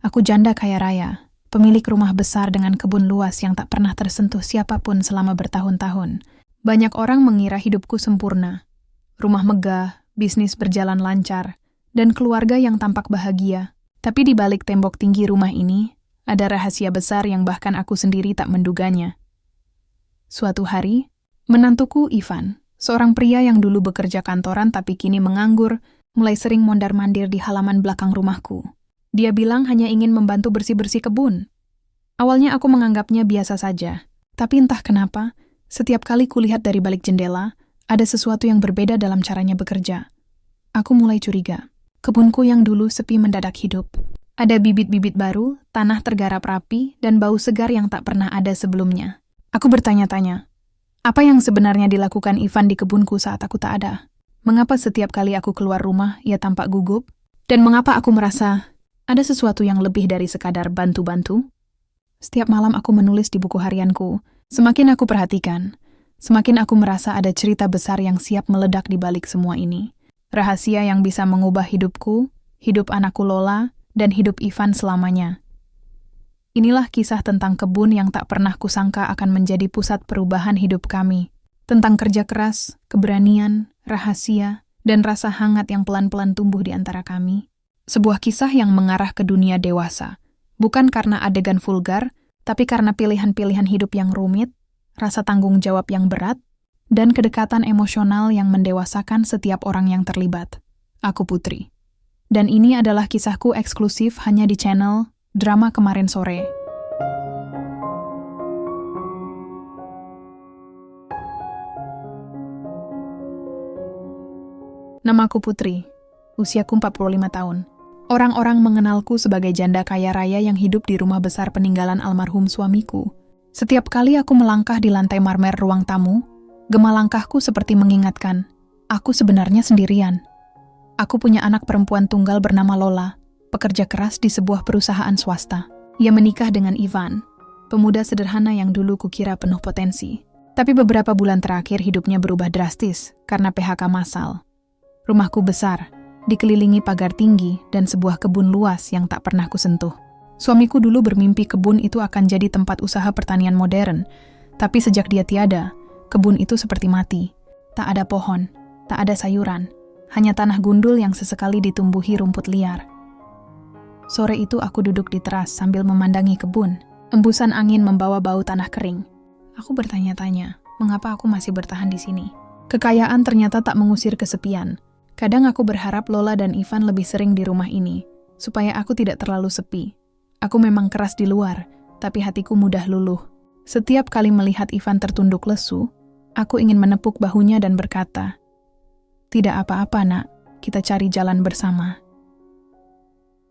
Aku janda kaya raya, pemilik rumah besar dengan kebun luas yang tak pernah tersentuh siapapun selama bertahun-tahun. Banyak orang mengira hidupku sempurna. Rumah megah, bisnis berjalan lancar, dan keluarga yang tampak bahagia. Tapi di balik tembok tinggi rumah ini, ada rahasia besar yang bahkan aku sendiri tak menduganya. Suatu hari, menantuku Ivan, seorang pria yang dulu bekerja kantoran tapi kini menganggur, mulai sering mondar-mandir di halaman belakang rumahku. Dia bilang hanya ingin membantu bersih-bersih kebun. Awalnya aku menganggapnya biasa saja, tapi entah kenapa, setiap kali kulihat dari balik jendela, ada sesuatu yang berbeda dalam caranya bekerja. Aku mulai curiga. Kebunku yang dulu sepi mendadak hidup. Ada bibit-bibit baru, tanah tergarap rapi, dan bau segar yang tak pernah ada sebelumnya. Aku bertanya-tanya, apa yang sebenarnya dilakukan Ivan di kebunku saat aku tak ada? Mengapa setiap kali aku keluar rumah, ia tampak gugup? Dan mengapa aku merasa ada sesuatu yang lebih dari sekadar bantu-bantu? Setiap malam aku menulis di buku harianku. Semakin aku perhatikan, semakin aku merasa ada cerita besar yang siap meledak di balik semua ini. Rahasia yang bisa mengubah hidupku, hidup anakku Lola, dan hidup Ivan selamanya. Inilah kisah tentang kebun yang tak pernah kusangka akan menjadi pusat perubahan hidup kami. Tentang kerja keras, keberanian, rahasia, dan rasa hangat yang pelan-pelan tumbuh di antara kami. Sebuah kisah yang mengarah ke dunia dewasa. Bukan karena adegan vulgar, tapi karena pilihan-pilihan hidup yang rumit, rasa tanggung jawab yang berat, dan kedekatan emosional yang mendewasakan setiap orang yang terlibat. Aku Putri. Dan ini adalah kisahku eksklusif hanya di channel Drama Kemarin Sore. Namaku Putri, usiaku 45 tahun. Orang-orang mengenalku sebagai janda kaya raya yang hidup di rumah besar peninggalan almarhum suamiku. Setiap kali aku melangkah di lantai marmer ruang tamu, gema langkahku seperti mengingatkan, aku sebenarnya sendirian. Aku punya anak perempuan tunggal bernama Lola, pekerja keras di sebuah perusahaan swasta. Ia menikah dengan Ivan, pemuda sederhana yang dulu kukira penuh potensi. Tapi beberapa bulan terakhir hidupnya berubah drastis karena PHK massal. Rumahku besar, dikelilingi pagar tinggi dan sebuah kebun luas yang tak pernah kusentuh. Suamiku dulu bermimpi kebun itu akan jadi tempat usaha pertanian modern, tapi sejak dia tiada, kebun itu seperti mati. Tak ada pohon, tak ada sayuran, hanya tanah gundul yang sesekali ditumbuhi rumput liar. Sore itu aku duduk di teras sambil memandangi kebun. Embusan angin membawa bau tanah kering. Aku bertanya-tanya, mengapa aku masih bertahan di sini? Kekayaan ternyata tak mengusir kesepian. Kadang aku berharap Lola dan Ivan lebih sering di rumah ini, supaya aku tidak terlalu sepi. Aku memang keras di luar, tapi hatiku mudah luluh. Setiap kali melihat Ivan tertunduk lesu, aku ingin menepuk bahunya dan berkata, "Tidak apa-apa, Nak, kita cari jalan bersama."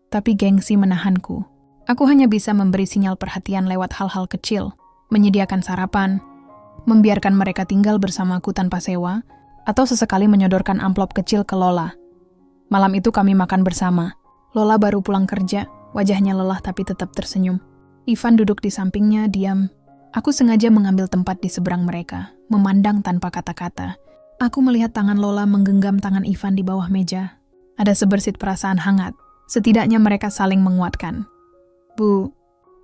Tapi gengsi menahanku. Aku hanya bisa memberi sinyal perhatian lewat hal-hal kecil, menyediakan sarapan, membiarkan mereka tinggal bersamaku tanpa sewa, atau sesekali menyodorkan amplop kecil ke Lola. Malam itu kami makan bersama. Lola baru pulang kerja, wajahnya lelah tapi tetap tersenyum. Ivan duduk di sampingnya, diam. Aku sengaja mengambil tempat di seberang mereka, memandang tanpa kata-kata. Aku melihat tangan Lola menggenggam tangan Ivan di bawah meja. Ada sebersit perasaan hangat. Setidaknya mereka saling menguatkan. "Bu,"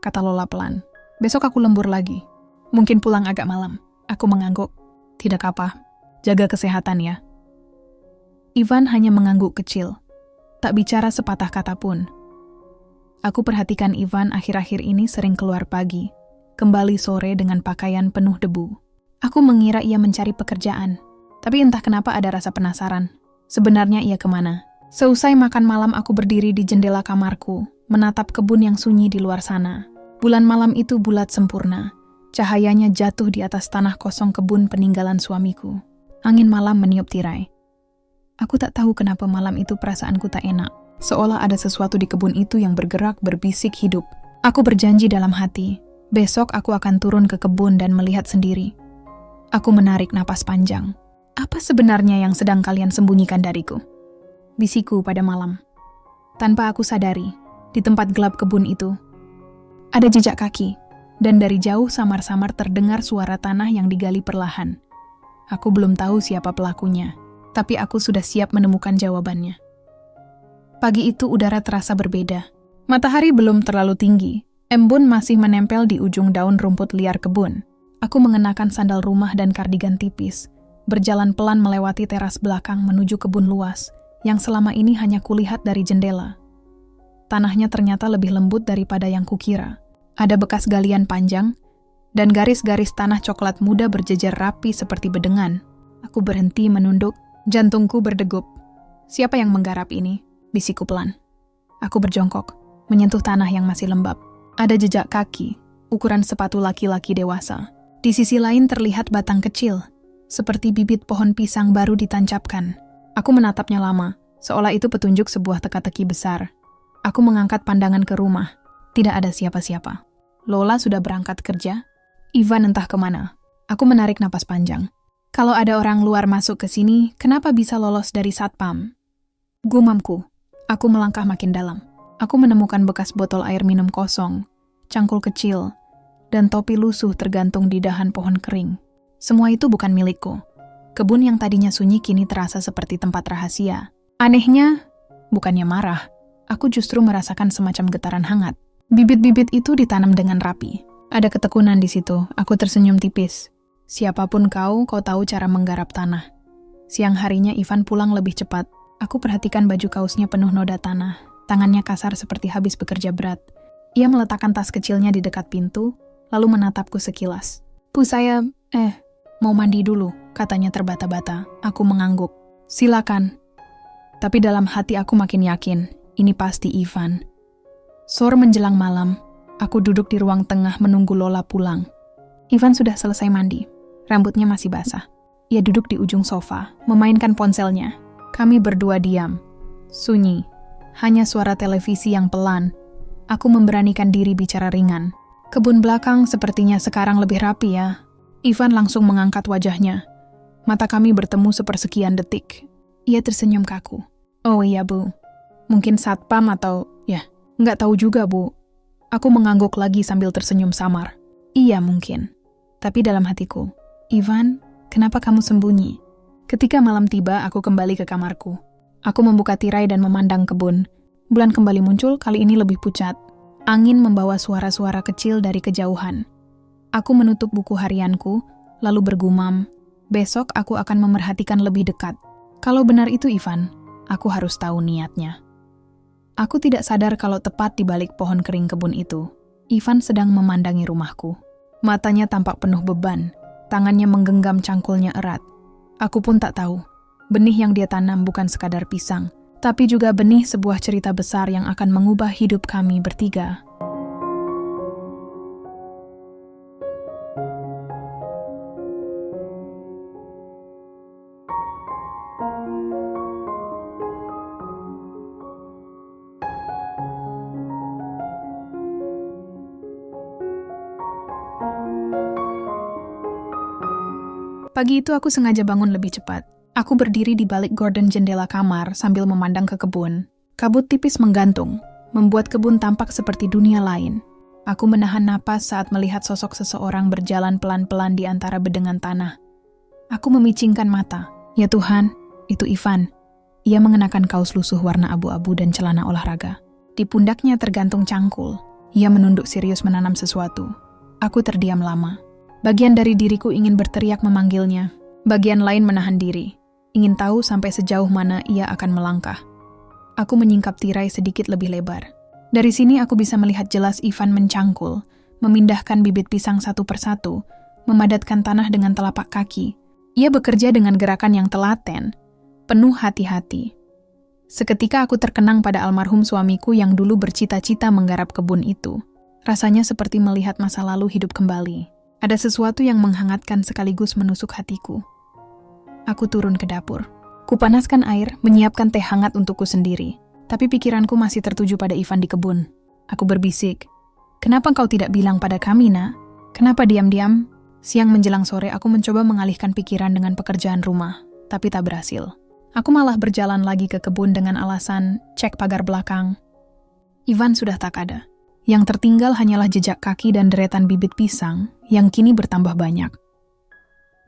kata Lola pelan, "besok aku lembur lagi. Mungkin pulang agak malam." Aku mengangguk. "Tidak apa, jaga kesehatan ya." Ivan hanya mengangguk kecil, tak bicara sepatah kata pun. Aku perhatikan Ivan akhir-akhir ini sering keluar pagi, kembali sore dengan pakaian penuh debu. Aku mengira ia mencari pekerjaan, tapi entah kenapa ada rasa penasaran. Sebenarnya ia kemana? Seusai makan malam aku berdiri di jendela kamarku, menatap kebun yang sunyi di luar sana. Bulan malam itu bulat sempurna. Cahayanya jatuh di atas tanah kosong kebun peninggalan suamiku. Angin malam meniup tirai. Aku tak tahu kenapa malam itu perasaanku tak enak. Seolah ada sesuatu di kebun itu yang bergerak berbisik hidup. Aku berjanji dalam hati, besok aku akan turun ke kebun dan melihat sendiri. Aku menarik napas panjang. Apa sebenarnya yang sedang kalian sembunyikan dariku? Bisiku pada malam. Tanpa aku sadari, di tempat gelap kebun itu, ada jejak kaki, dan dari jauh samar-samar terdengar suara tanah yang digali perlahan. Aku belum tahu siapa pelakunya, tapi aku sudah siap menemukan jawabannya. Pagi itu udara terasa berbeda. Matahari belum terlalu tinggi. Embun masih menempel di ujung daun rumput liar kebun. Aku mengenakan sandal rumah dan kardigan tipis, berjalan pelan melewati teras belakang menuju kebun luas, yang selama ini hanya kulihat dari jendela. Tanahnya ternyata lebih lembut daripada yang kukira. Ada bekas galian panjang, dan garis-garis tanah coklat muda berjejer rapi seperti bedengan. Aku berhenti menunduk, jantungku berdegup. Siapa yang menggarap ini? Bisikku pelan. Aku berjongkok, menyentuh tanah yang masih lembab. Ada jejak kaki, ukuran sepatu laki-laki dewasa. Di sisi lain terlihat batang kecil, seperti bibit pohon pisang baru ditancapkan. Aku menatapnya lama, seolah itu petunjuk sebuah teka-teki besar. Aku mengangkat pandangan ke rumah. Tidak ada siapa-siapa. Lola sudah berangkat kerja. Ivan entah kemana. Aku menarik napas panjang. Kalau ada orang luar masuk ke sini, kenapa bisa lolos dari satpam? Gumamku. Aku melangkah makin dalam. Aku menemukan bekas botol air minum kosong, cangkul kecil, dan topi lusuh tergantung di dahan pohon kering. Semua itu bukan milikku. Kebun yang tadinya sunyi kini terasa seperti tempat rahasia. Anehnya, bukannya marah, aku justru merasakan semacam getaran hangat. Bibit-bibit itu ditanam dengan rapi. Ada ketekunan di situ, aku tersenyum tipis. Siapapun kau tahu cara menggarap tanah. Siang harinya Ivan pulang lebih cepat. Aku perhatikan baju kaosnya penuh noda tanah. Tangannya kasar seperti habis bekerja berat. Ia meletakkan tas kecilnya di dekat pintu, lalu menatapku sekilas. Saya, mau mandi dulu, katanya terbata-bata. Aku mengangguk. Silakan. Tapi dalam hati aku makin yakin, ini pasti Ivan. Sore menjelang malam, aku duduk di ruang tengah menunggu Lola pulang. Ivan sudah selesai mandi. Rambutnya masih basah. Ia duduk di ujung sofa, memainkan ponselnya. Kami berdua diam. Sunyi. Hanya suara televisi yang pelan. Aku memberanikan diri bicara ringan. Kebun belakang sepertinya sekarang lebih rapi ya. Ivan langsung mengangkat wajahnya. Mata kami bertemu sepersekian detik. Ia tersenyum kaku. Oh iya Bu. Mungkin satpam atau nggak tahu juga Bu. Aku mengangguk lagi sambil tersenyum samar. Iya mungkin. Tapi dalam hatiku, Ivan, kenapa kamu sembunyi? Ketika malam tiba, aku kembali ke kamarku. Aku membuka tirai dan memandang kebun. Bulan kembali muncul, kali ini lebih pucat. Angin membawa suara-suara kecil dari kejauhan. Aku menutup buku harianku, lalu bergumam, besok aku akan memerhatikan lebih dekat. Kalau benar itu Ivan, aku harus tahu niatnya. Aku tidak sadar kalau tepat di balik pohon kering kebun itu, Ivan sedang memandangi rumahku. Matanya tampak penuh beban, tangannya menggenggam cangkulnya erat. Aku pun tak tahu, benih yang dia tanam bukan sekadar pisang, tapi juga benih sebuah cerita besar yang akan mengubah hidup kami bertiga. Pagi itu aku sengaja bangun lebih cepat. Aku berdiri di balik gorden jendela kamar sambil memandang ke kebun. Kabut tipis menggantung, membuat kebun tampak seperti dunia lain. Aku menahan napas saat melihat sosok seseorang berjalan pelan-pelan di antara bedengan tanah. Aku memicingkan mata. Ya Tuhan, itu Ivan. Ia mengenakan kaos lusuh warna abu-abu dan celana olahraga. Di pundaknya tergantung cangkul. Ia menunduk serius menanam sesuatu. Aku terdiam lama. Bagian dari diriku ingin berteriak memanggilnya. Bagian lain menahan diri. Ingin tahu sampai sejauh mana ia akan melangkah. Aku menyingkap tirai sedikit lebih lebar. Dari sini aku bisa melihat jelas Ivan mencangkul, memindahkan bibit pisang satu persatu, memadatkan tanah dengan telapak kaki. Ia bekerja dengan gerakan yang telaten, penuh hati-hati. Seketika aku terkenang pada almarhum suamiku yang dulu bercita-cita menggarap kebun itu. Rasanya seperti melihat masa lalu hidup kembali. Ada sesuatu yang menghangatkan sekaligus menusuk hatiku. Aku turun ke dapur. Kupanaskan air, menyiapkan teh hangat untukku sendiri. Tapi pikiranku masih tertuju pada Ivan di kebun. Aku berbisik. Kenapa kau tidak bilang pada kami, Nak? Kenapa diam-diam? Siang menjelang sore aku mencoba mengalihkan pikiran dengan pekerjaan rumah, tapi tak berhasil. Aku malah berjalan lagi ke kebun dengan alasan cek pagar belakang. Ivan sudah tak ada. Yang tertinggal hanyalah jejak kaki dan deretan bibit pisang yang kini bertambah banyak.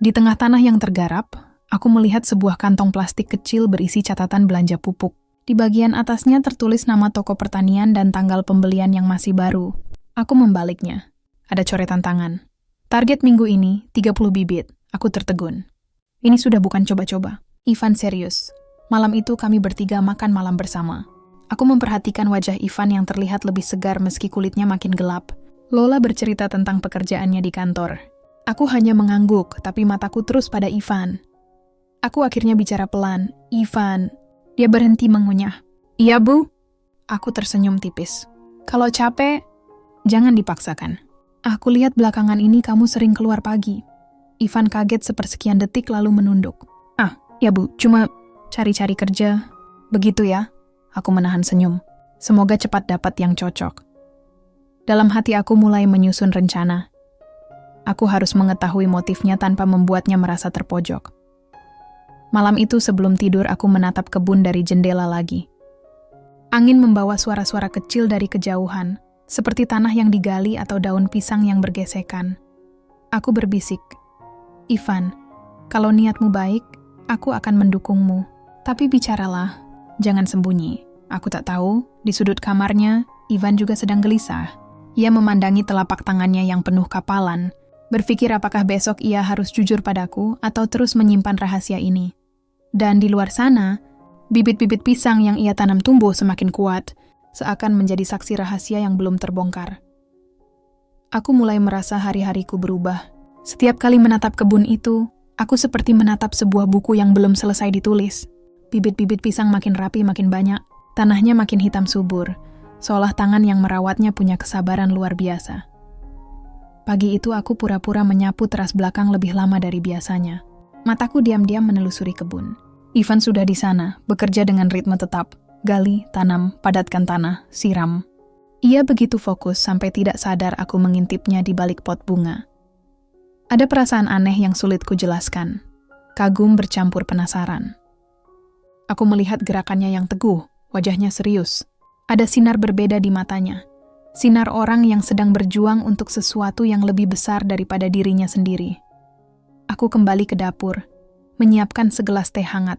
Di tengah tanah yang tergarap, aku melihat sebuah kantong plastik kecil berisi catatan belanja pupuk. Di bagian atasnya tertulis nama toko pertanian dan tanggal pembelian yang masih baru. Aku membaliknya. Ada coretan tangan. Target minggu ini 30 bibit. Aku tertegun. Ini sudah bukan coba-coba. Ivan serius. Malam itu kami bertiga makan malam bersama. Aku memperhatikan wajah Ivan yang terlihat lebih segar meski kulitnya makin gelap. Lola bercerita tentang pekerjaannya di kantor. Aku hanya mengangguk, tapi mataku terus pada Ivan. Aku akhirnya bicara pelan. Ivan. Dia berhenti mengunyah. Iya, Bu. Aku tersenyum tipis. Kalau capek, jangan dipaksakan. Aku lihat belakangan ini kamu sering keluar pagi. Ivan kaget sepersekian detik lalu menunduk. Ah, ya Bu, cuma cari-cari kerja. Begitu ya? Aku menahan senyum. Semoga cepat dapat yang cocok. Dalam hati aku mulai menyusun rencana. Aku harus mengetahui motifnya tanpa membuatnya merasa terpojok. Malam itu sebelum tidur aku menatap kebun dari jendela lagi. Angin membawa suara-suara kecil dari kejauhan, seperti tanah yang digali atau daun pisang yang bergesekan. Aku berbisik, Ivan, kalau niatmu baik, aku akan mendukungmu. Tapi bicaralah, jangan sembunyi. Aku tak tahu, di sudut kamarnya, Ivan juga sedang gelisah. Ia memandangi telapak tangannya yang penuh kapalan, berpikir apakah besok ia harus jujur padaku atau terus menyimpan rahasia ini. Dan di luar sana, bibit-bibit pisang yang ia tanam tumbuh semakin kuat, seakan menjadi saksi rahasia yang belum terbongkar. Aku mulai merasa hari-hariku berubah. Setiap kali menatap kebun itu, aku seperti menatap sebuah buku yang belum selesai ditulis. Bibit-bibit pisang makin rapi makin banyak, tanahnya makin hitam subur, seolah tangan yang merawatnya punya kesabaran luar biasa. Pagi itu aku pura-pura menyapu teras belakang lebih lama dari biasanya. Mataku diam-diam menelusuri kebun. Ivan sudah di sana, bekerja dengan ritme tetap. Gali, tanam, padatkan tanah, siram. Ia begitu fokus sampai tidak sadar aku mengintipnya di balik pot bunga. Ada perasaan aneh yang sulit kujelaskan. Kagum bercampur penasaran. Aku melihat gerakannya yang teguh, wajahnya serius. Ada sinar berbeda di matanya. Sinar orang yang sedang berjuang untuk sesuatu yang lebih besar daripada dirinya sendiri. Aku kembali ke dapur, menyiapkan segelas teh hangat.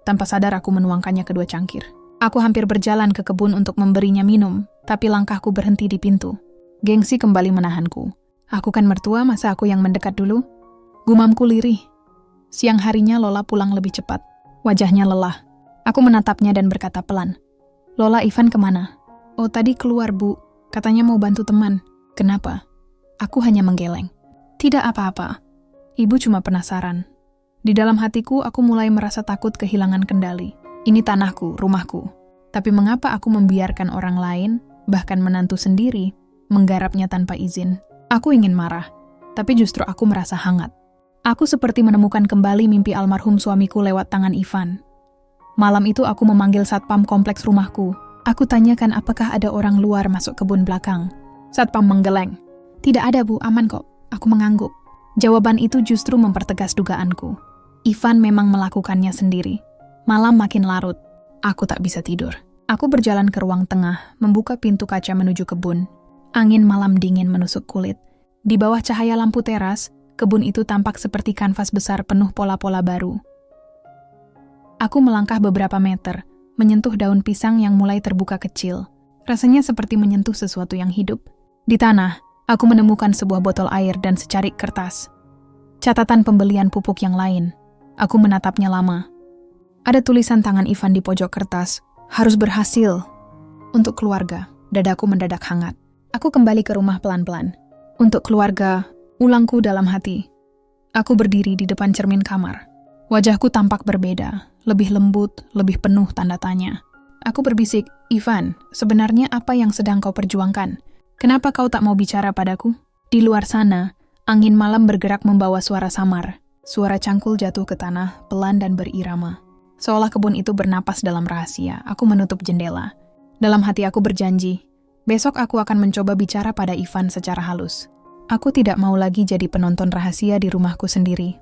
Tanpa sadar aku menuangkannya ke 2 cangkir. Aku hampir berjalan ke kebun untuk memberinya minum, tapi langkahku berhenti di pintu. Gengsi kembali menahanku. Aku kan mertua, masa aku yang mendekat dulu? Gumamku lirih. Siang harinya Lola pulang lebih cepat. Wajahnya lelah. Aku menatapnya dan berkata pelan. Lola, Ivan kemana? Oh, tadi keluar, Bu. Katanya mau bantu teman. Kenapa? Aku hanya menggeleng. Tidak apa-apa. Ibu cuma penasaran. Di dalam hatiku, aku mulai merasa takut kehilangan kendali. Ini tanahku, rumahku. Tapi mengapa aku membiarkan orang lain, bahkan menantu sendiri, menggarapnya tanpa izin? Aku ingin marah, tapi justru aku merasa hangat. Aku seperti menemukan kembali mimpi almarhum suamiku lewat tangan Ivan. Malam itu aku memanggil satpam kompleks rumahku. Aku tanyakan apakah ada orang luar masuk kebun belakang. Satpam menggeleng. Tidak ada, Bu, aman kok. Aku mengangguk. Jawaban itu justru mempertegas dugaanku. Ivan memang melakukannya sendiri. Malam makin larut. Aku tak bisa tidur. Aku berjalan ke ruang tengah, membuka pintu kaca menuju kebun. Angin malam dingin menusuk kulit. Di bawah cahaya lampu teras, kebun itu tampak seperti kanvas besar penuh pola-pola baru. Aku melangkah beberapa meter, menyentuh daun pisang yang mulai terbuka kecil. Rasanya seperti menyentuh sesuatu yang hidup. Di tanah, aku menemukan sebuah botol air dan secarik kertas. Catatan pembelian pupuk yang lain. Aku menatapnya lama. Ada tulisan tangan Ivan di pojok kertas. Harus berhasil. Untuk keluarga, dadaku mendadak hangat. Aku kembali ke rumah pelan-pelan. Untuk keluarga, ulangku dalam hati. Aku berdiri di depan cermin kamar. Wajahku tampak berbeda, lebih lembut, lebih penuh tanda tanya. Aku berbisik, Ivan, sebenarnya apa yang sedang kau perjuangkan? Kenapa kau tak mau bicara padaku? Di luar sana, angin malam bergerak membawa suara samar. Suara cangkul jatuh ke tanah, pelan dan berirama. Seolah kebun itu bernapas dalam rahasia, aku menutup jendela. Dalam hati aku berjanji, besok aku akan mencoba bicara pada Ivan secara halus. Aku tidak mau lagi jadi penonton rahasia di rumahku sendiri.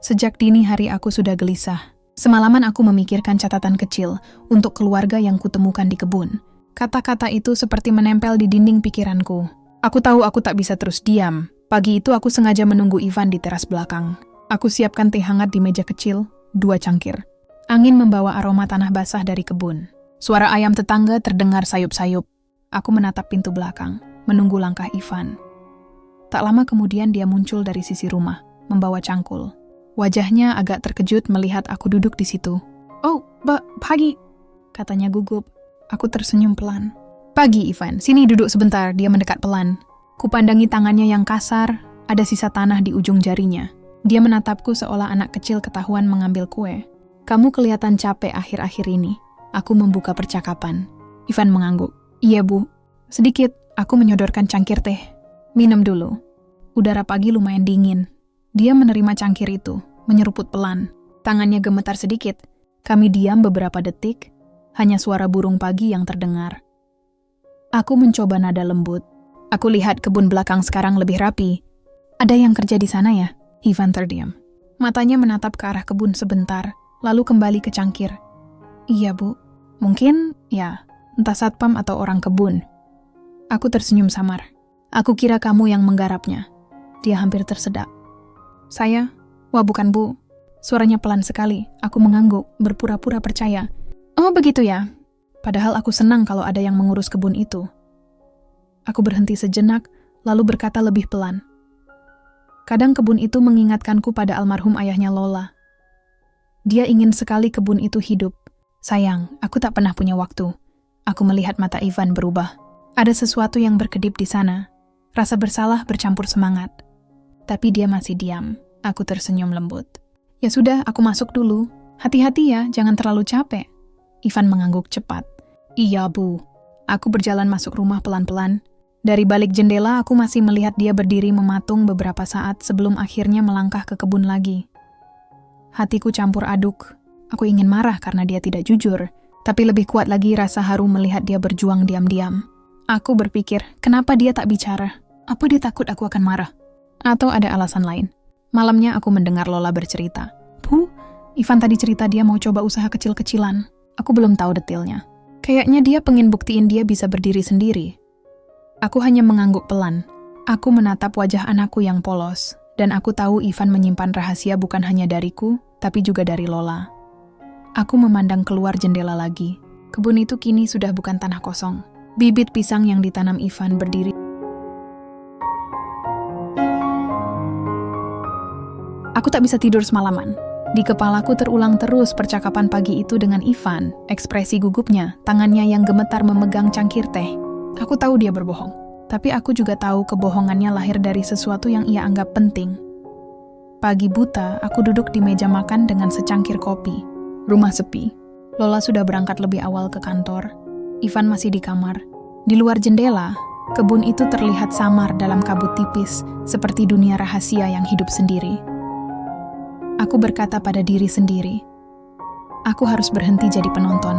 Sejak dini hari aku sudah gelisah. Semalaman aku memikirkan catatan kecil untuk keluarga yang kutemukan di kebun. Kata-kata itu seperti menempel di dinding pikiranku. Aku tahu aku tak bisa terus diam. Pagi itu aku sengaja menunggu Ivan di teras belakang. Aku siapkan teh hangat di meja kecil, 2 cangkir. Angin membawa aroma tanah basah dari kebun. Suara ayam tetangga terdengar sayup-sayup. Aku menatap pintu belakang, menunggu langkah Ivan. Tak lama kemudian dia muncul dari sisi rumah, membawa cangkul. Wajahnya agak terkejut melihat aku duduk di situ. "Oh, pagi," katanya gugup. Aku tersenyum pelan. "Pagi, Ivan. Sini duduk sebentar." Dia mendekat pelan. Kupandangi tangannya yang kasar, ada sisa tanah di ujung jarinya. Dia menatapku seolah anak kecil ketahuan mengambil kue. "Kamu kelihatan capek akhir-akhir ini." Aku membuka percakapan. Ivan mengangguk. "Iya, Bu. Sedikit." Aku menyodorkan cangkir teh. "Minum dulu." Udara pagi lumayan dingin. Dia menerima cangkir itu, menyeruput pelan. Tangannya gemetar sedikit. Kami diam beberapa detik, hanya suara burung pagi yang terdengar. Aku mencoba nada lembut. "Aku lihat kebun belakang sekarang lebih rapi. Ada yang kerja di sana ya?" Ivan terdiam. Matanya menatap ke arah kebun sebentar, lalu kembali ke cangkir. "Iya, Bu. Mungkin, ya, entah satpam atau orang kebun." Aku tersenyum samar. "Aku kira kamu yang menggarapnya." Dia hampir tersedak. "Saya? Wah, bukan, Bu." Suaranya pelan sekali. Aku mengangguk, berpura-pura percaya. "Oh, begitu ya." Padahal aku senang kalau ada yang mengurus kebun itu. Aku berhenti sejenak, lalu berkata lebih pelan. "Kadang kebun itu mengingatkanku pada almarhum ayahnya Lola. Dia ingin sekali kebun itu hidup. Sayang, aku tak pernah punya waktu." Aku melihat mata Ivan berubah. Ada sesuatu yang berkedip di sana. Rasa bersalah bercampur semangat. Tapi dia masih diam. Aku tersenyum lembut. "Ya sudah, aku masuk dulu. Hati-hati ya, jangan terlalu capek." Ivan mengangguk cepat. "Iya, Bu." Aku berjalan masuk rumah pelan-pelan. Dari balik jendela, aku masih melihat dia berdiri mematung beberapa saat sebelum akhirnya melangkah ke kebun lagi. Hatiku campur aduk. Aku ingin marah karena dia tidak jujur, tapi lebih kuat lagi rasa haru melihat dia berjuang diam-diam. Aku berpikir, kenapa dia tak bicara? Apa dia takut aku akan marah? Atau ada alasan lain? Malamnya aku mendengar Lola bercerita. "Bu, Ivan tadi cerita dia mau coba usaha kecil-kecilan. Aku belum tahu detailnya. Kayaknya dia pengen buktiin dia bisa berdiri sendiri." Aku hanya mengangguk pelan. Aku menatap wajah anakku yang polos, dan aku tahu Ivan menyimpan rahasia bukan hanya dariku, tapi juga dari Lola. Aku memandang keluar jendela lagi. Kebun itu kini sudah bukan tanah kosong. Bibit pisang yang ditanam Ivan berdiri. Aku tak bisa tidur semalaman. Di kepalaku terulang terus percakapan pagi itu dengan Ivan, ekspresi gugupnya, tangannya yang gemetar memegang cangkir teh. Aku tahu dia berbohong, tapi aku juga tahu kebohongannya lahir dari sesuatu yang ia anggap penting. Pagi buta, aku duduk di meja makan dengan secangkir kopi. Rumah sepi. Lola sudah berangkat lebih awal ke kantor. Ivan masih di kamar. Di luar jendela, kebun itu terlihat samar dalam kabut tipis, seperti dunia rahasia yang hidup sendiri. Aku berkata pada diri sendiri, aku harus berhenti jadi penonton.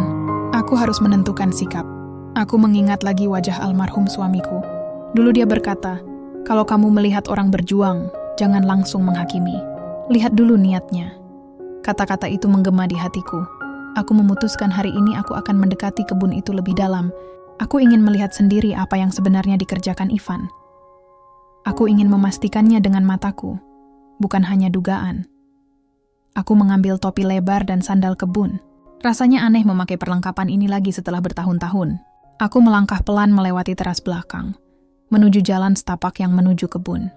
Aku harus menentukan sikap. Aku mengingat lagi wajah almarhum suamiku. Dulu dia berkata, "Kalau kamu melihat orang berjuang, jangan langsung menghakimi. Lihat dulu niatnya." Kata-kata itu menggema di hatiku. Aku memutuskan hari ini aku akan mendekati kebun itu lebih dalam. Aku ingin melihat sendiri apa yang sebenarnya dikerjakan Ivan. Aku ingin memastikannya dengan mataku, bukan hanya dugaan. Aku mengambil topi lebar dan sandal kebun. Rasanya aneh memakai perlengkapan ini lagi setelah bertahun-tahun. Aku melangkah pelan melewati teras belakang, menuju jalan setapak yang menuju kebun.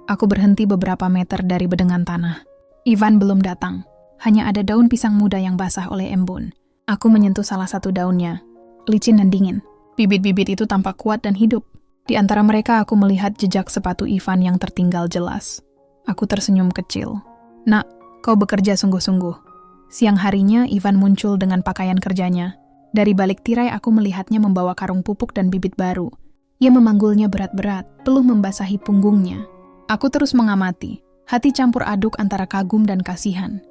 Aku berhenti beberapa meter dari bedengan tanah. Ivan belum datang. Hanya ada daun pisang muda yang basah oleh embun. Aku menyentuh salah satu daunnya, licin dan dingin. Bibit-bibit itu tampak kuat dan hidup. Di antara mereka aku melihat jejak sepatu Ivan yang tertinggal jelas. Aku tersenyum kecil. "Nak, kau bekerja sungguh-sungguh." Siang harinya Ivan muncul dengan pakaian kerjanya. Dari balik tirai aku melihatnya membawa karung pupuk dan bibit baru. Ia memanggulnya berat-berat, peluh membasahi punggungnya. Aku terus mengamati, hati campur aduk antara kagum dan kasihan.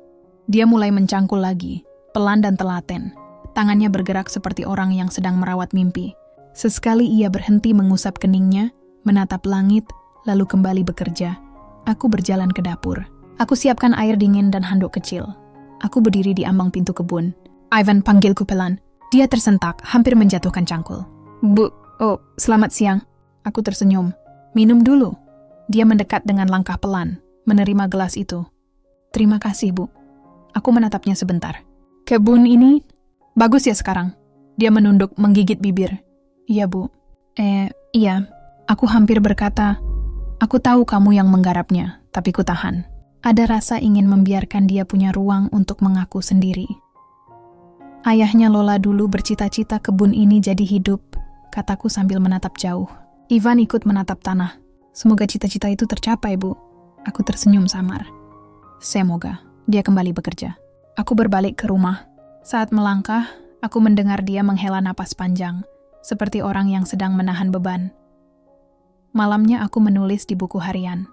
Dia mulai mencangkul lagi, pelan dan telaten. Tangannya bergerak seperti orang yang sedang merawat mimpi. Sesekali ia berhenti mengusap keningnya, menatap langit, lalu kembali bekerja. Aku berjalan ke dapur. Aku siapkan air dingin dan handuk kecil. Aku berdiri di ambang pintu kebun. Ivan panggilku pelan. Dia tersentak, hampir menjatuhkan cangkul. "Bu, oh, selamat siang." Aku tersenyum. "Minum dulu." Dia mendekat dengan langkah pelan, menerima gelas itu. "Terima kasih, Bu." Aku menatapnya sebentar. Kebun ini bagus ya sekarang? Dia menunduk menggigit bibir. Iya, Bu. Iya. Aku hampir berkata, aku tahu kamu yang menggarapnya, tapi ku tahan. Ada rasa ingin membiarkan dia punya ruang untuk mengaku sendiri. Ayahnya Lola dulu bercita-cita kebun ini jadi hidup, kataku sambil menatap jauh. Ivan ikut menatap tanah. Semoga cita-cita itu tercapai, Bu. Aku tersenyum samar. Semoga. Dia kembali bekerja. Aku berbalik ke rumah. Saat melangkah, aku mendengar dia menghela napas panjang, seperti orang yang sedang menahan beban. Malamnya aku menulis di buku harian.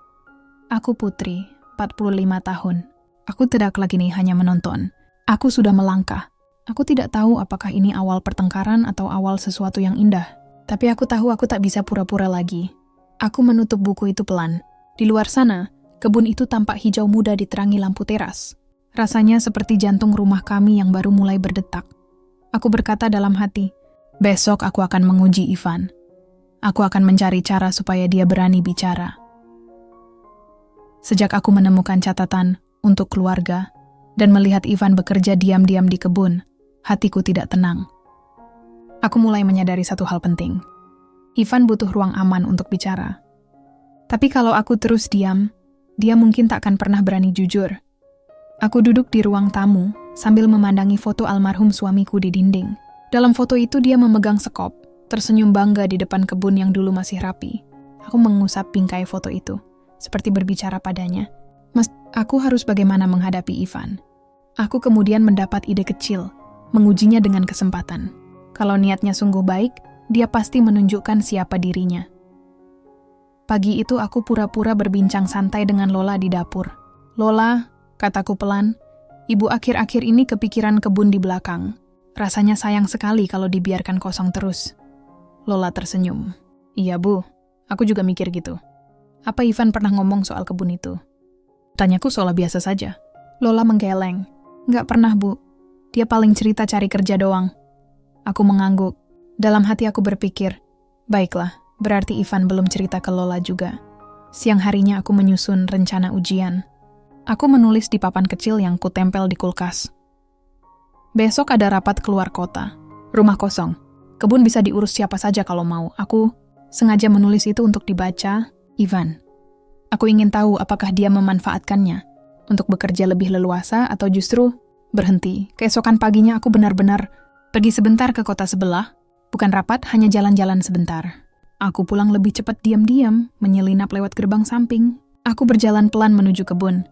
Aku Putri, 45 tahun. Aku tidak lagi nih hanya menonton. Aku sudah melangkah. Aku tidak tahu apakah ini awal pertengkaran atau awal sesuatu yang indah. Tapi aku tahu aku tak bisa pura-pura lagi. Aku menutup buku itu pelan. Di luar sana, kebun itu tampak hijau muda diterangi lampu teras. Rasanya seperti jantung rumah kami yang baru mulai berdetak. Aku berkata dalam hati, besok aku akan menguji Ivan. Aku akan mencari cara supaya dia berani bicara. Sejak aku menemukan catatan untuk keluarga dan melihat Ivan bekerja diam-diam di kebun, hatiku tidak tenang. Aku mulai menyadari satu hal penting. Ivan butuh ruang aman untuk bicara. Tapi kalau aku terus diam, dia mungkin tak akan pernah berani jujur. Aku duduk di ruang tamu sambil memandangi foto almarhum suamiku di dinding. Dalam foto itu dia memegang sekop, tersenyum bangga di depan kebun yang dulu masih rapi. Aku mengusap bingkai foto itu, seperti berbicara padanya. Mas, aku harus bagaimana menghadapi Ivan. Aku kemudian mendapat ide kecil, mengujinya dengan kesempatan. Kalau niatnya sungguh baik, dia pasti menunjukkan siapa dirinya. Pagi itu aku pura-pura berbincang santai dengan Lola di dapur. Lola, kataku pelan, ibu akhir-akhir ini kepikiran kebun di belakang. Rasanya sayang sekali kalau dibiarkan kosong terus. Lola tersenyum. Iya, Bu. Aku juga mikir gitu. Apa Ivan pernah ngomong soal kebun itu? Tanyaku soal biasa saja. Lola menggeleng. Nggak pernah, Bu. Dia paling cerita cari kerja doang. Aku mengangguk. Dalam hati aku berpikir, baiklah, berarti Ivan belum cerita ke Lola juga. Siang harinya aku menyusun rencana ujian. Aku menulis di papan kecil yang kutempel di kulkas. Besok ada rapat keluar kota. Rumah kosong. Kebun bisa diurus siapa saja kalau mau. Aku sengaja menulis itu untuk dibaca Ivan. Aku ingin tahu apakah dia memanfaatkannya untuk bekerja lebih leluasa atau justru berhenti. Keesokan paginya aku benar-benar pergi sebentar ke kota sebelah. Bukan rapat, hanya jalan-jalan sebentar. Aku pulang lebih cepat diam-diam, menyelinap lewat gerbang samping. Aku berjalan pelan menuju kebun.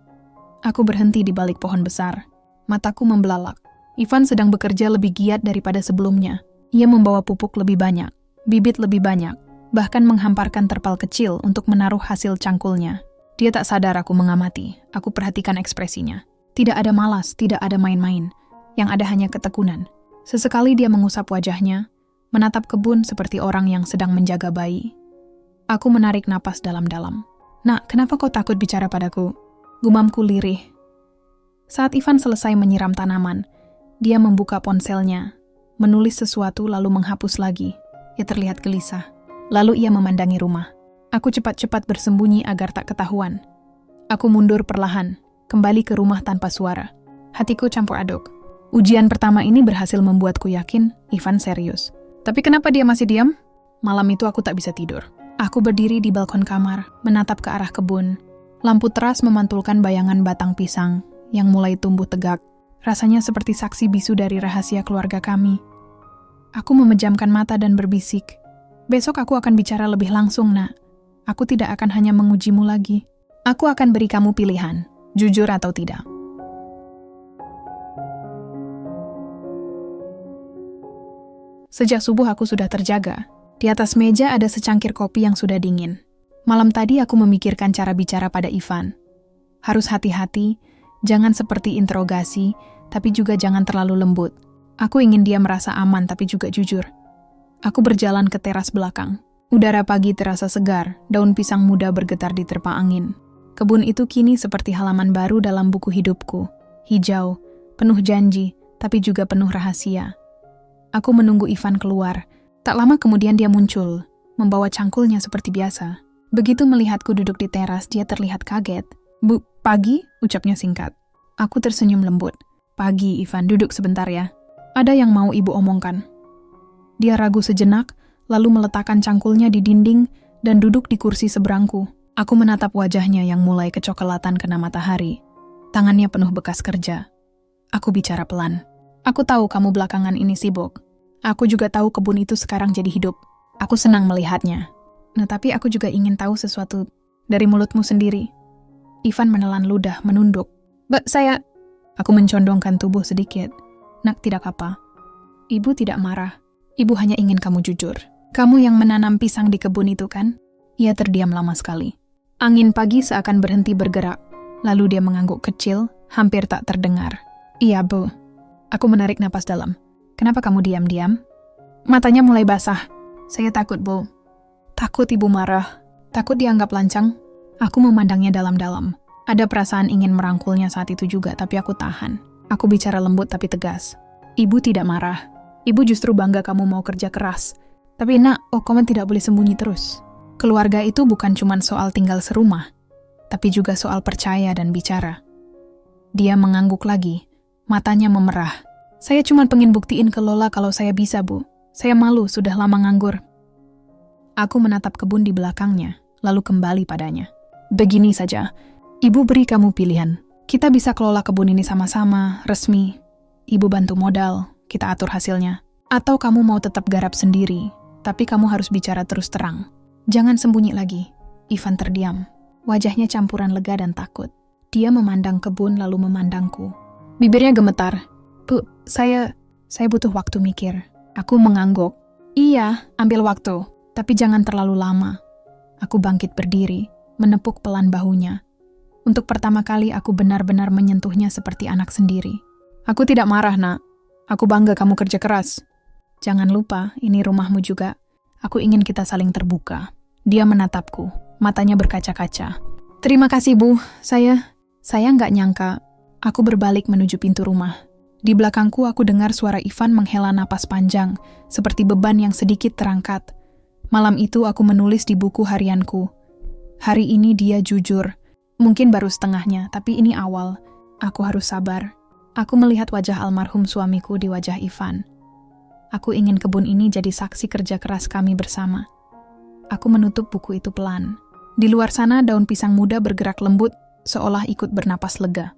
Aku berhenti di balik pohon besar. Mataku membelalak. Ivan sedang bekerja lebih giat daripada sebelumnya. Ia membawa pupuk lebih banyak, bibit lebih banyak, bahkan menghamparkan terpal kecil untuk menaruh hasil cangkulnya. Dia tak sadar aku mengamati. Aku perhatikan ekspresinya. Tidak ada malas, tidak ada main-main. Yang ada hanya ketekunan. Sesekali dia mengusap wajahnya, menatap kebun seperti orang yang sedang menjaga bayi. Aku menarik napas dalam-dalam. Nak, kenapa kau takut bicara padaku? Gumamku lirih. Saat Ivan selesai menyiram tanaman, dia membuka ponselnya, menulis sesuatu lalu menghapus lagi. Ia terlihat gelisah. Lalu ia memandangi rumah. Aku cepat-cepat bersembunyi agar tak ketahuan. Aku mundur perlahan, kembali ke rumah tanpa suara. Hatiku campur aduk. Ujian pertama ini berhasil membuatku yakin Ivan serius. Tapi kenapa dia masih diam? Malam itu aku tak bisa tidur. Aku berdiri di balkon kamar, menatap ke arah kebun. Lampu teras memantulkan bayangan batang pisang yang mulai tumbuh tegak. Rasanya seperti saksi bisu dari rahasia keluarga kami. Aku memejamkan mata dan berbisik. Besok aku akan bicara lebih langsung, Nak. Aku tidak akan hanya mengujimu lagi. Aku akan beri kamu pilihan, jujur atau tidak. Sejak subuh aku sudah terjaga. Di atas meja ada secangkir kopi yang sudah dingin. Malam tadi aku memikirkan cara bicara pada Ivan. Harus hati-hati, jangan seperti interogasi, tapi juga jangan terlalu lembut. Aku ingin dia merasa aman tapi juga jujur. Aku berjalan ke teras belakang. Udara pagi terasa segar, daun pisang muda bergetar di terpa angin. Kebun itu kini seperti halaman baru dalam buku hidupku. Hijau, penuh janji, tapi juga penuh rahasia. Aku menunggu Ivan keluar. Tak lama kemudian dia muncul, membawa cangkulnya seperti biasa. Begitu melihatku duduk di teras, dia terlihat kaget. Bu, pagi, ucapnya singkat. Aku tersenyum lembut. Pagi, Ivan, duduk sebentar ya. Ada yang mau ibu omongkan. Dia ragu sejenak, lalu meletakkan cangkulnya di dinding dan duduk di kursi seberangku. Aku menatap wajahnya yang mulai kecoklatan kena matahari. Tangannya penuh bekas kerja. Aku bicara pelan. Aku tahu kamu belakangan ini sibuk. Aku juga tahu kebun itu sekarang jadi hidup. Aku senang melihatnya. Nah, tapi aku juga ingin tahu sesuatu dari mulutmu sendiri. Ivan menelan ludah, menunduk. Saya... Aku mencondongkan tubuh sedikit. Nak, tidak apa. Ibu tidak marah. Ibu hanya ingin kamu jujur. Kamu yang menanam pisang di kebun itu kan? Ia terdiam lama sekali. Angin pagi seakan berhenti bergerak. Lalu dia mengangguk kecil, hampir tak terdengar. Iya, Bu. Aku menarik napas dalam. Kenapa kamu diam-diam? Matanya mulai basah. Saya takut, Bu. Takut ibu marah. Takut dianggap lancang. Aku memandangnya dalam-dalam. Ada perasaan ingin merangkulnya saat itu juga, tapi aku tahan. Aku bicara lembut tapi tegas. Ibu tidak marah. Ibu justru bangga kamu mau kerja keras. Tapi nak, kamu tidak boleh sembunyi terus. Keluarga itu bukan cuma soal tinggal serumah, tapi juga soal percaya dan bicara. Dia mengangguk lagi, matanya memerah. Saya cuma pengen buktiin ke Lola kalau saya bisa, Bu. Saya malu, sudah lama nganggur. Aku menatap kebun di belakangnya, lalu kembali padanya. Begini saja, Ibu beri kamu pilihan. Kita bisa kelola kebun ini sama-sama, resmi. Ibu bantu modal, kita atur hasilnya. Atau kamu mau tetap garap sendiri, tapi kamu harus bicara terus terang. Jangan sembunyi lagi. Ivan terdiam. Wajahnya campuran lega dan takut. Dia memandang kebun lalu memandangku. Bibirnya gemetar. Bu, saya butuh waktu mikir. Aku mengangguk. Iya, ambil waktu. Tapi jangan terlalu lama. Aku bangkit berdiri, menepuk pelan bahunya. Untuk pertama kali aku benar-benar menyentuhnya seperti anak sendiri. Aku tidak marah, Nak. Aku bangga kamu kerja keras. Jangan lupa, ini rumahmu juga. Aku ingin kita saling terbuka. Dia menatapku, matanya berkaca-kaca. Terima kasih, Bu. Saya nggak nyangka. Aku berbalik menuju pintu rumah. Di belakangku aku dengar suara Ivan menghela napas panjang, seperti beban yang sedikit terangkat. Malam itu aku menulis di buku harianku. Hari ini dia jujur. Mungkin baru setengahnya, tapi ini awal. Aku harus sabar. Aku melihat wajah almarhum suamiku di wajah Ivan. Aku ingin kebun ini jadi saksi kerja keras kami bersama. Aku menutup buku itu pelan. Di luar sana daun pisang muda bergerak lembut, seolah ikut bernapas lega.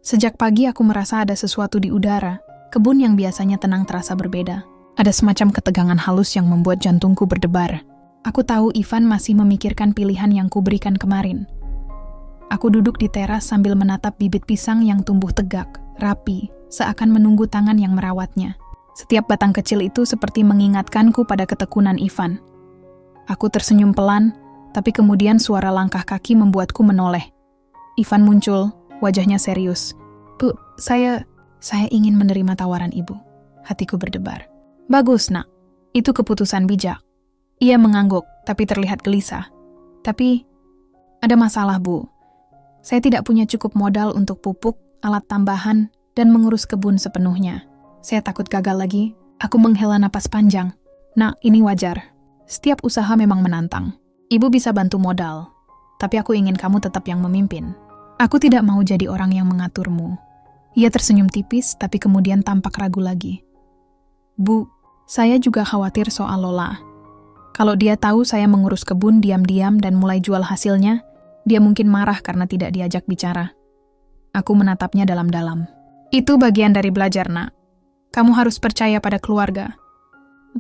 Sejak pagi aku merasa ada sesuatu di udara. Kebun yang biasanya tenang terasa berbeda. Ada semacam ketegangan halus yang membuat jantungku berdebar. Aku tahu Ivan masih memikirkan pilihan yang kuberikan kemarin. Aku duduk di teras sambil menatap bibit pisang yang tumbuh tegak, rapi, seakan menunggu tangan yang merawatnya. Setiap batang kecil itu seperti mengingatkanku pada ketekunan Ivan. Aku tersenyum pelan, tapi kemudian suara langkah kaki membuatku menoleh. Ivan muncul, wajahnya serius. Bu, saya ingin menerima tawaran ibu. Hatiku berdebar. Bagus, Nak. Itu keputusan bijak. Ia mengangguk, tapi terlihat gelisah. Tapi, ada masalah, Bu. Saya tidak punya cukup modal untuk pupuk, alat tambahan, dan mengurus kebun sepenuhnya. Saya takut gagal lagi. Aku menghela napas panjang. Nah, ini wajar. Setiap usaha memang menantang. Ibu bisa bantu modal, tapi aku ingin kamu tetap yang memimpin. Aku tidak mau jadi orang yang mengaturmu. Ia tersenyum tipis, tapi kemudian tampak ragu lagi. Bu, saya juga khawatir soal Lola. Kalau dia tahu saya mengurus kebun diam-diam dan mulai jual hasilnya, dia mungkin marah karena tidak diajak bicara. Aku menatapnya dalam-dalam. Itu bagian dari belajar, Nak. Kamu harus percaya pada keluarga.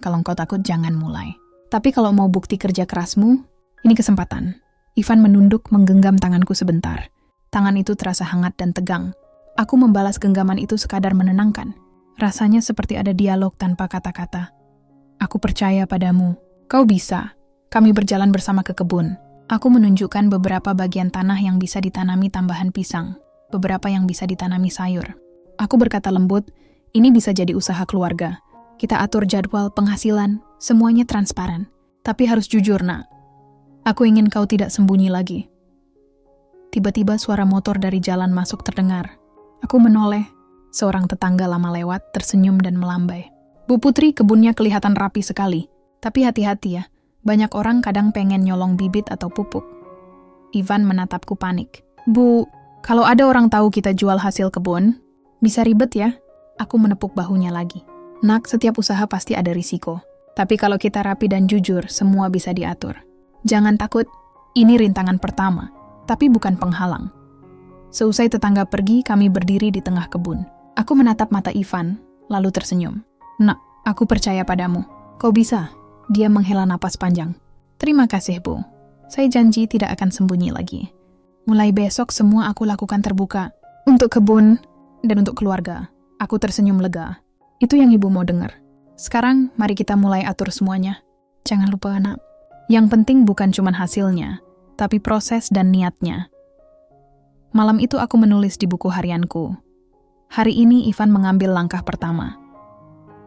Kalau engkau takut, jangan mulai. Tapi kalau mau bukti kerja kerasmu, ini kesempatan. Ivan menunduk menggenggam tanganku sebentar. Tangan itu terasa hangat dan tegang. Aku membalas genggaman itu sekadar menenangkan. Rasanya seperti ada dialog tanpa kata-kata. Aku percaya padamu. Kau bisa. Kami berjalan bersama ke kebun. Aku menunjukkan beberapa bagian tanah yang bisa ditanami tambahan pisang, beberapa yang bisa ditanami sayur. Aku berkata lembut, ini bisa jadi usaha keluarga. Kita atur jadwal, penghasilan, semuanya transparan. Tapi harus jujur, Nak. Aku ingin kau tidak sembunyi lagi. Tiba-tiba suara motor dari jalan masuk terdengar. Aku menoleh. Seorang tetangga lama lewat, tersenyum dan melambai. Bu Putri, kebunnya kelihatan rapi sekali. Tapi hati-hati ya. Banyak orang kadang pengen nyolong bibit atau pupuk. Ivan menatapku panik. Bu, Kalau ada orang tahu kita jual hasil kebun, bisa ribet ya. Aku menepuk bahunya lagi. Nak, setiap usaha pasti ada risiko. Tapi kalau kita rapi dan jujur, semua bisa diatur. Jangan takut, ini rintangan pertama, tapi bukan penghalang. Seusai tetangga pergi, kami berdiri di tengah kebun. Aku menatap mata Ivan, lalu tersenyum. Nak, aku percaya padamu. Kau bisa. Dia menghela napas panjang. Terima kasih, Bu. Saya janji tidak akan sembunyi lagi. Mulai besok semua aku lakukan terbuka. Untuk kebun dan untuk keluarga. Aku tersenyum lega. Itu yang Ibu mau dengar. Sekarang, mari kita mulai atur semuanya. Jangan lupa, Nak. Yang penting bukan cuma hasilnya, tapi proses dan niatnya. Malam itu aku menulis di buku harianku. Hari ini Ivan mengambil langkah pertama.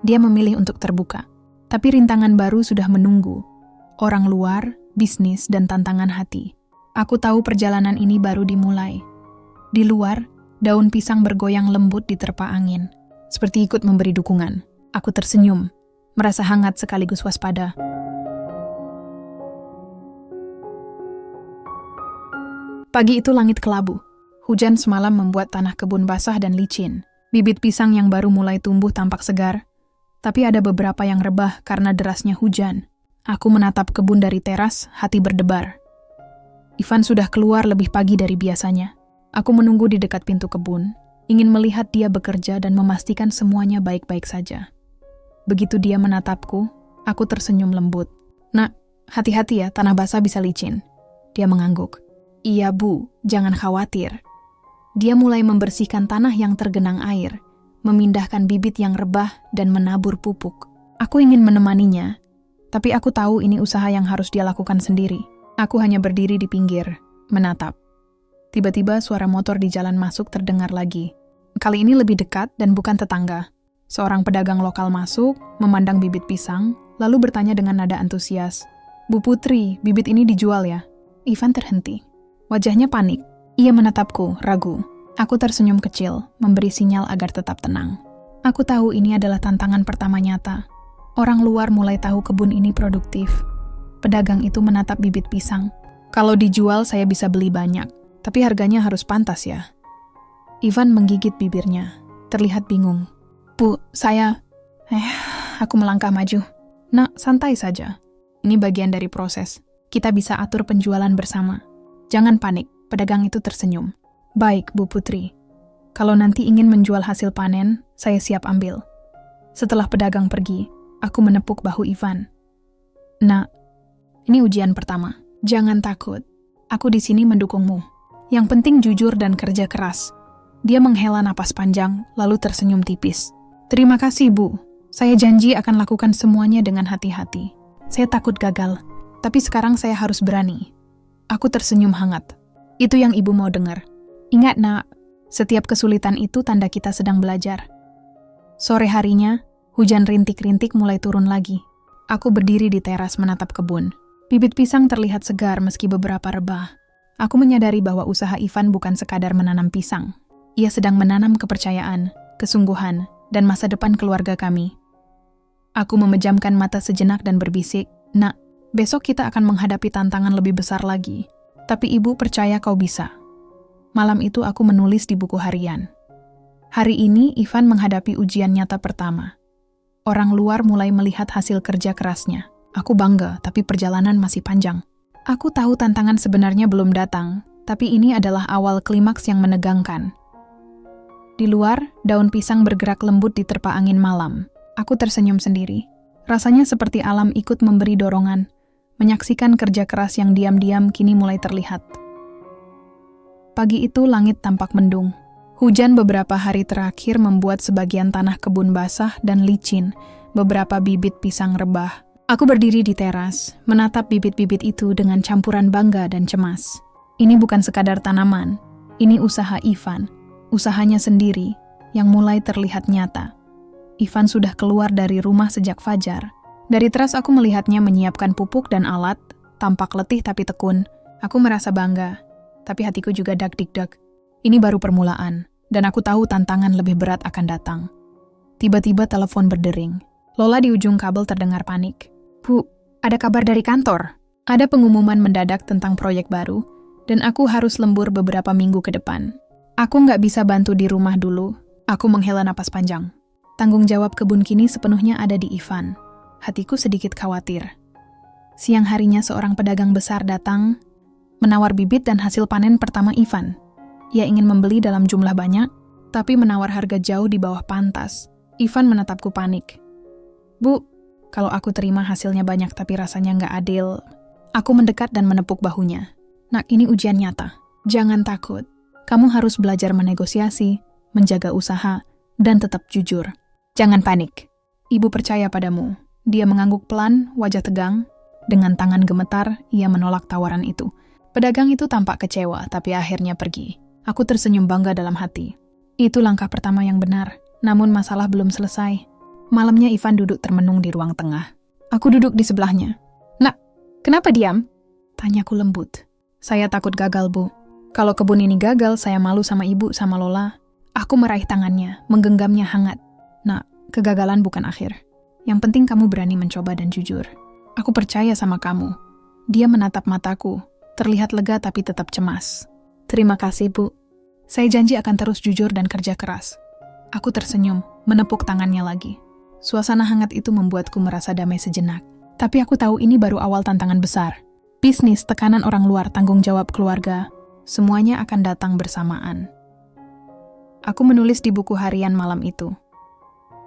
Dia memilih untuk terbuka. Tapi rintangan baru sudah menunggu. Orang luar, bisnis, dan tantangan hati. Aku tahu perjalanan ini baru dimulai. Di luar, daun pisang bergoyang lembut diterpa angin. Seperti ikut memberi dukungan. Aku tersenyum, merasa hangat sekaligus waspada. Pagi itu langit kelabu. Hujan semalam membuat tanah kebun basah dan licin. Bibit pisang yang baru mulai tumbuh tampak segar, tapi ada beberapa yang rebah karena derasnya hujan. Aku menatap kebun dari teras, hati berdebar. Ivan sudah keluar lebih pagi dari biasanya. Aku menunggu di dekat pintu kebun, ingin melihat dia bekerja dan memastikan semuanya baik-baik saja. Begitu dia menatapku, aku tersenyum lembut. Nak, hati-hati ya, tanah basah bisa licin. Dia mengangguk. Iya, Bu, jangan khawatir. Dia mulai membersihkan tanah yang tergenang air, memindahkan bibit yang rebah dan menabur pupuk. Aku ingin menemaninya, tapi aku tahu ini usaha yang harus dia lakukan sendiri. Aku hanya berdiri di pinggir, menatap. Tiba-tiba suara motor di jalan masuk terdengar lagi. Kali ini lebih dekat dan bukan tetangga. Seorang pedagang lokal masuk, memandang bibit pisang, lalu bertanya dengan nada antusias. Bu Putri, bibit ini dijual ya? Ivan terhenti. Wajahnya panik. Ia menatapku, ragu. Aku tersenyum kecil, memberi sinyal agar tetap tenang. Aku tahu ini adalah tantangan pertama nyata. Orang luar mulai tahu kebun ini produktif. Pedagang itu menatap bibit pisang. Kalau dijual saya bisa beli banyak, tapi harganya harus pantas ya. Ivan menggigit bibirnya, terlihat bingung. Bu, saya... Aku melangkah maju. Nak, santai saja. Ini bagian dari proses. Kita bisa atur penjualan bersama. Jangan panik, pedagang itu tersenyum. Baik, Bu Putri. Kalau nanti ingin menjual hasil panen, saya siap ambil. Setelah pedagang pergi, aku menepuk bahu Ivan. Nak, ini ujian pertama. Jangan takut. Aku di sini mendukungmu. Yang penting jujur dan kerja keras. Dia menghela napas panjang, lalu tersenyum tipis. Terima kasih, Bu. Saya janji akan lakukan semuanya dengan hati-hati. Saya takut gagal, tapi sekarang saya harus berani. Aku tersenyum hangat. Itu yang Ibu mau dengar. Ingat, Nak, setiap kesulitan itu tanda kita sedang belajar. Sore harinya, hujan rintik-rintik mulai turun lagi. Aku berdiri di teras menatap kebun. Bibit pisang terlihat segar meski beberapa rebah. Aku menyadari bahwa usaha Ivan bukan sekadar menanam pisang. Ia sedang menanam kepercayaan, kesungguhan, dan masa depan keluarga kami. Aku memejamkan mata sejenak dan berbisik, Nak, besok kita akan menghadapi tantangan lebih besar lagi. Tapi Ibu percaya kau bisa. Malam itu aku menulis di buku harian. Hari ini Ivan menghadapi ujian nyata pertama. Orang luar mulai melihat hasil kerja kerasnya. Aku bangga, tapi perjalanan masih panjang. Aku tahu tantangan sebenarnya belum datang, tapi ini adalah awal klimaks yang menegangkan. Di luar, daun pisang bergerak lembut diterpa angin malam. Aku tersenyum sendiri. Rasanya seperti alam ikut memberi dorongan, menyaksikan kerja keras yang diam-diam kini mulai terlihat. Pagi itu langit tampak mendung. Hujan beberapa hari terakhir membuat sebagian tanah kebun basah dan licin, beberapa bibit pisang rebah. Aku berdiri di teras, menatap bibit-bibit itu dengan campuran bangga dan cemas. Ini bukan sekadar tanaman, ini usaha Ivan, usahanya sendiri, yang mulai terlihat nyata. Ivan sudah keluar dari rumah sejak fajar. Dari teras aku melihatnya menyiapkan pupuk dan alat, tampak letih tapi tekun. Aku merasa bangga, tapi hatiku juga dag-dig-dag. Ini baru permulaan, dan aku tahu tantangan lebih berat akan datang. Tiba-tiba telepon berdering. Lola di ujung kabel terdengar panik. Bu, ada kabar dari kantor. Ada pengumuman mendadak tentang proyek baru, dan aku harus lembur beberapa minggu ke depan. Aku nggak bisa bantu di rumah dulu. Aku menghela napas panjang. Tanggung jawab kebun kini sepenuhnya ada di Ivan. Hatiku sedikit khawatir. Siang harinya seorang pedagang besar datang, menawar bibit dan hasil panen pertama Ivan. Ia ingin membeli dalam jumlah banyak, tapi menawar harga jauh di bawah pantas. Ivan menatapku panik. Bu, kalau aku terima hasilnya banyak tapi rasanya nggak adil. Aku mendekat dan menepuk bahunya. Nak, ini ujian nyata. Jangan takut. Kamu harus belajar menegosiasi, menjaga usaha, dan tetap jujur. Jangan panik. Ibu percaya padamu. Dia mengangguk pelan, wajah tegang. Dengan tangan gemetar, ia menolak tawaran itu. Pedagang itu tampak kecewa, tapi akhirnya pergi. Aku tersenyum bangga dalam hati. Itu langkah pertama yang benar, namun masalah belum selesai. Malamnya Ivan duduk termenung di ruang tengah. Aku duduk di sebelahnya. Nak, kenapa diam? Tanyaku lembut. Saya takut gagal, Bu. Kalau kebun ini gagal, saya malu sama ibu, sama Lola. Aku meraih tangannya, menggenggamnya hangat. Nak, kegagalan bukan akhir. Yang penting kamu berani mencoba dan jujur. Aku percaya sama kamu. Dia menatap mataku, terlihat lega tapi tetap cemas. Terima kasih, Bu. Saya janji akan terus jujur dan kerja keras. Aku tersenyum, menepuk tangannya lagi. Suasana hangat itu membuatku merasa damai sejenak. Tapi aku tahu ini baru awal tantangan besar. Bisnis, tekanan orang luar, tanggung jawab keluarga, semuanya akan datang bersamaan. Aku menulis di buku harian malam itu.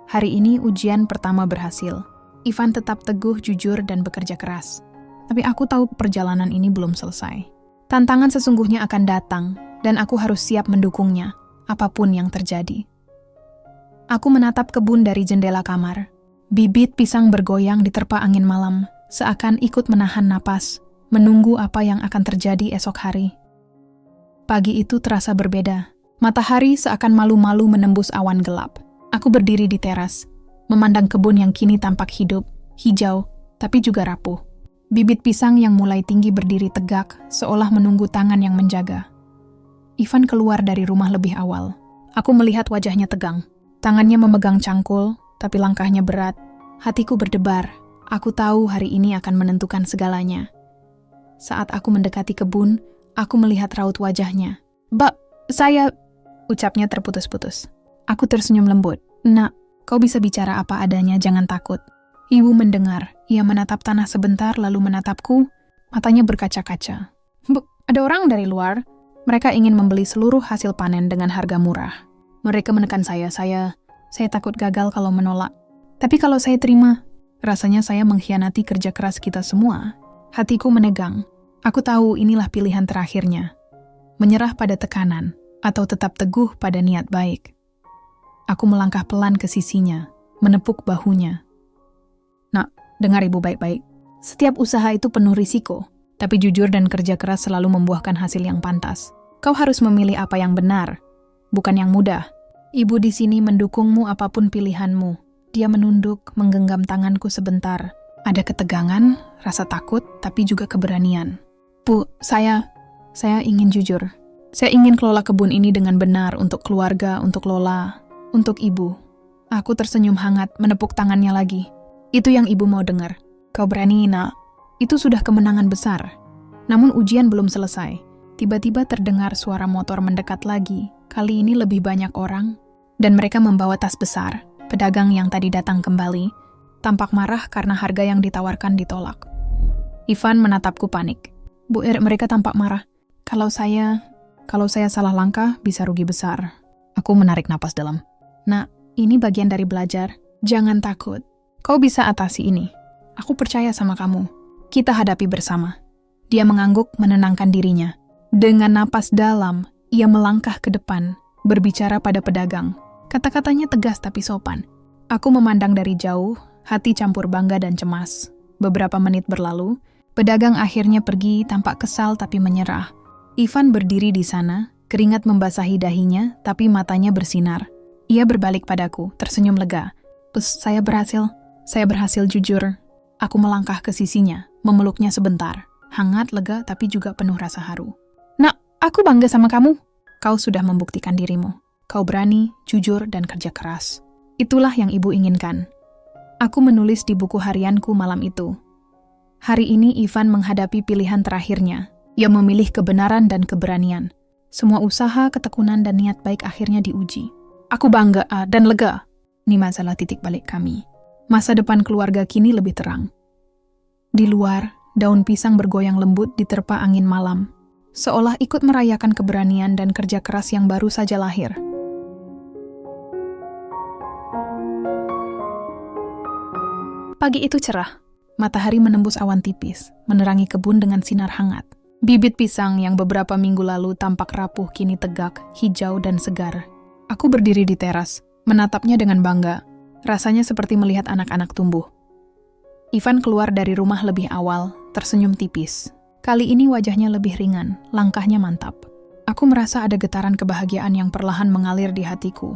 Hari ini ujian pertama berhasil. Ivan tetap teguh, jujur, dan bekerja keras. Tapi aku tahu perjalanan ini belum selesai. Tantangan sesungguhnya akan datang, dan aku harus siap mendukungnya, apapun yang terjadi. Aku menatap kebun dari jendela kamar. Bibit pisang bergoyang diterpa angin malam, seakan ikut menahan napas, menunggu apa yang akan terjadi esok hari. Pagi itu terasa berbeda. Matahari seakan malu-malu menembus awan gelap. Aku berdiri di teras, memandang kebun yang kini tampak hidup, hijau, tapi juga rapuh. Bibit pisang yang mulai tinggi berdiri tegak, seolah menunggu tangan yang menjaga. Ivan keluar dari rumah lebih awal. Aku melihat wajahnya tegang. Tangannya memegang cangkul, tapi langkahnya berat. Hatiku berdebar. Aku tahu hari ini akan menentukan segalanya. Saat aku mendekati kebun, aku melihat raut wajahnya. Saya... Ucapnya terputus-putus. Aku tersenyum lembut. Nak, kau bisa bicara apa adanya, jangan takut. Ibu mendengar. Ia menatap tanah sebentar lalu menatapku. Matanya berkaca-kaca. Bu, ada orang dari luar. Mereka ingin membeli seluruh hasil panen dengan harga murah. Mereka menekan saya takut gagal kalau menolak. Tapi kalau saya terima, rasanya saya mengkhianati kerja keras kita semua. Hatiku menegang. Aku tahu inilah pilihan terakhirnya. Menyerah pada tekanan, atau tetap teguh pada niat baik. Aku melangkah pelan ke sisinya, menepuk bahunya. Nak, dengar ibu baik-baik. Setiap usaha itu penuh risiko, tapi jujur dan kerja keras selalu membuahkan hasil yang pantas. Kau harus memilih apa yang benar, bukan yang mudah. Ibu di sini mendukungmu apapun pilihanmu. Dia menunduk, menggenggam tanganku sebentar. Ada ketegangan, rasa takut, tapi juga keberanian. Bu, saya ingin jujur. Saya ingin kelola kebun ini dengan benar untuk keluarga, untuk Lola, untuk ibu. Aku tersenyum hangat, menepuk tangannya lagi. Itu yang ibu mau dengar. Kau berani, Nak. Itu sudah kemenangan besar. Namun ujian belum selesai. Tiba-tiba terdengar suara motor mendekat lagi. Kali ini lebih banyak orang, dan mereka membawa tas besar. Pedagang yang tadi datang kembali, tampak marah karena harga yang ditawarkan ditolak. Ivan menatapku panik. Bu, mereka tampak marah. Kalau saya salah langkah, bisa rugi besar. Aku menarik napas dalam. Nah, ini bagian dari belajar. Jangan takut. Kau bisa atasi ini. Aku percaya sama kamu. Kita hadapi bersama. Dia mengangguk menenangkan dirinya. Dengan napas dalam, ia melangkah ke depan, berbicara pada pedagang. Kata-katanya tegas tapi sopan. Aku memandang dari jauh, hati campur bangga dan cemas. Beberapa menit berlalu, pedagang akhirnya pergi tampak kesal tapi menyerah. Ivan berdiri di sana, keringat membasahi dahinya, tapi matanya bersinar. Ia berbalik padaku, tersenyum lega. Saya berhasil jujur. Aku melangkah ke sisinya, memeluknya sebentar. Hangat, lega, tapi juga penuh rasa haru. Nak, aku bangga sama kamu. Kau sudah membuktikan dirimu. Kau berani, jujur, dan kerja keras. Itulah yang ibu inginkan. Aku menulis di buku harianku malam itu. Hari ini Ivan menghadapi pilihan terakhirnya. Ia memilih kebenaran dan keberanian. Semua usaha, ketekunan, dan niat baik akhirnya diuji. Aku bangga dan lega. Ini masalah titik balik kami. Masa depan keluarga kini lebih terang. Di luar, daun pisang bergoyang lembut diterpa angin malam, seolah ikut merayakan keberanian dan kerja keras yang baru saja lahir. Pagi itu cerah. Matahari menembus awan tipis, menerangi kebun dengan sinar hangat. Bibit pisang yang beberapa minggu lalu tampak rapuh kini tegak, hijau dan segar. Aku berdiri di teras, menatapnya dengan bangga. Rasanya seperti melihat anak-anak tumbuh. Ivan keluar dari rumah lebih awal, tersenyum tipis. Kali ini wajahnya lebih ringan, langkahnya mantap. Aku merasa ada getaran kebahagiaan yang perlahan mengalir di hatiku.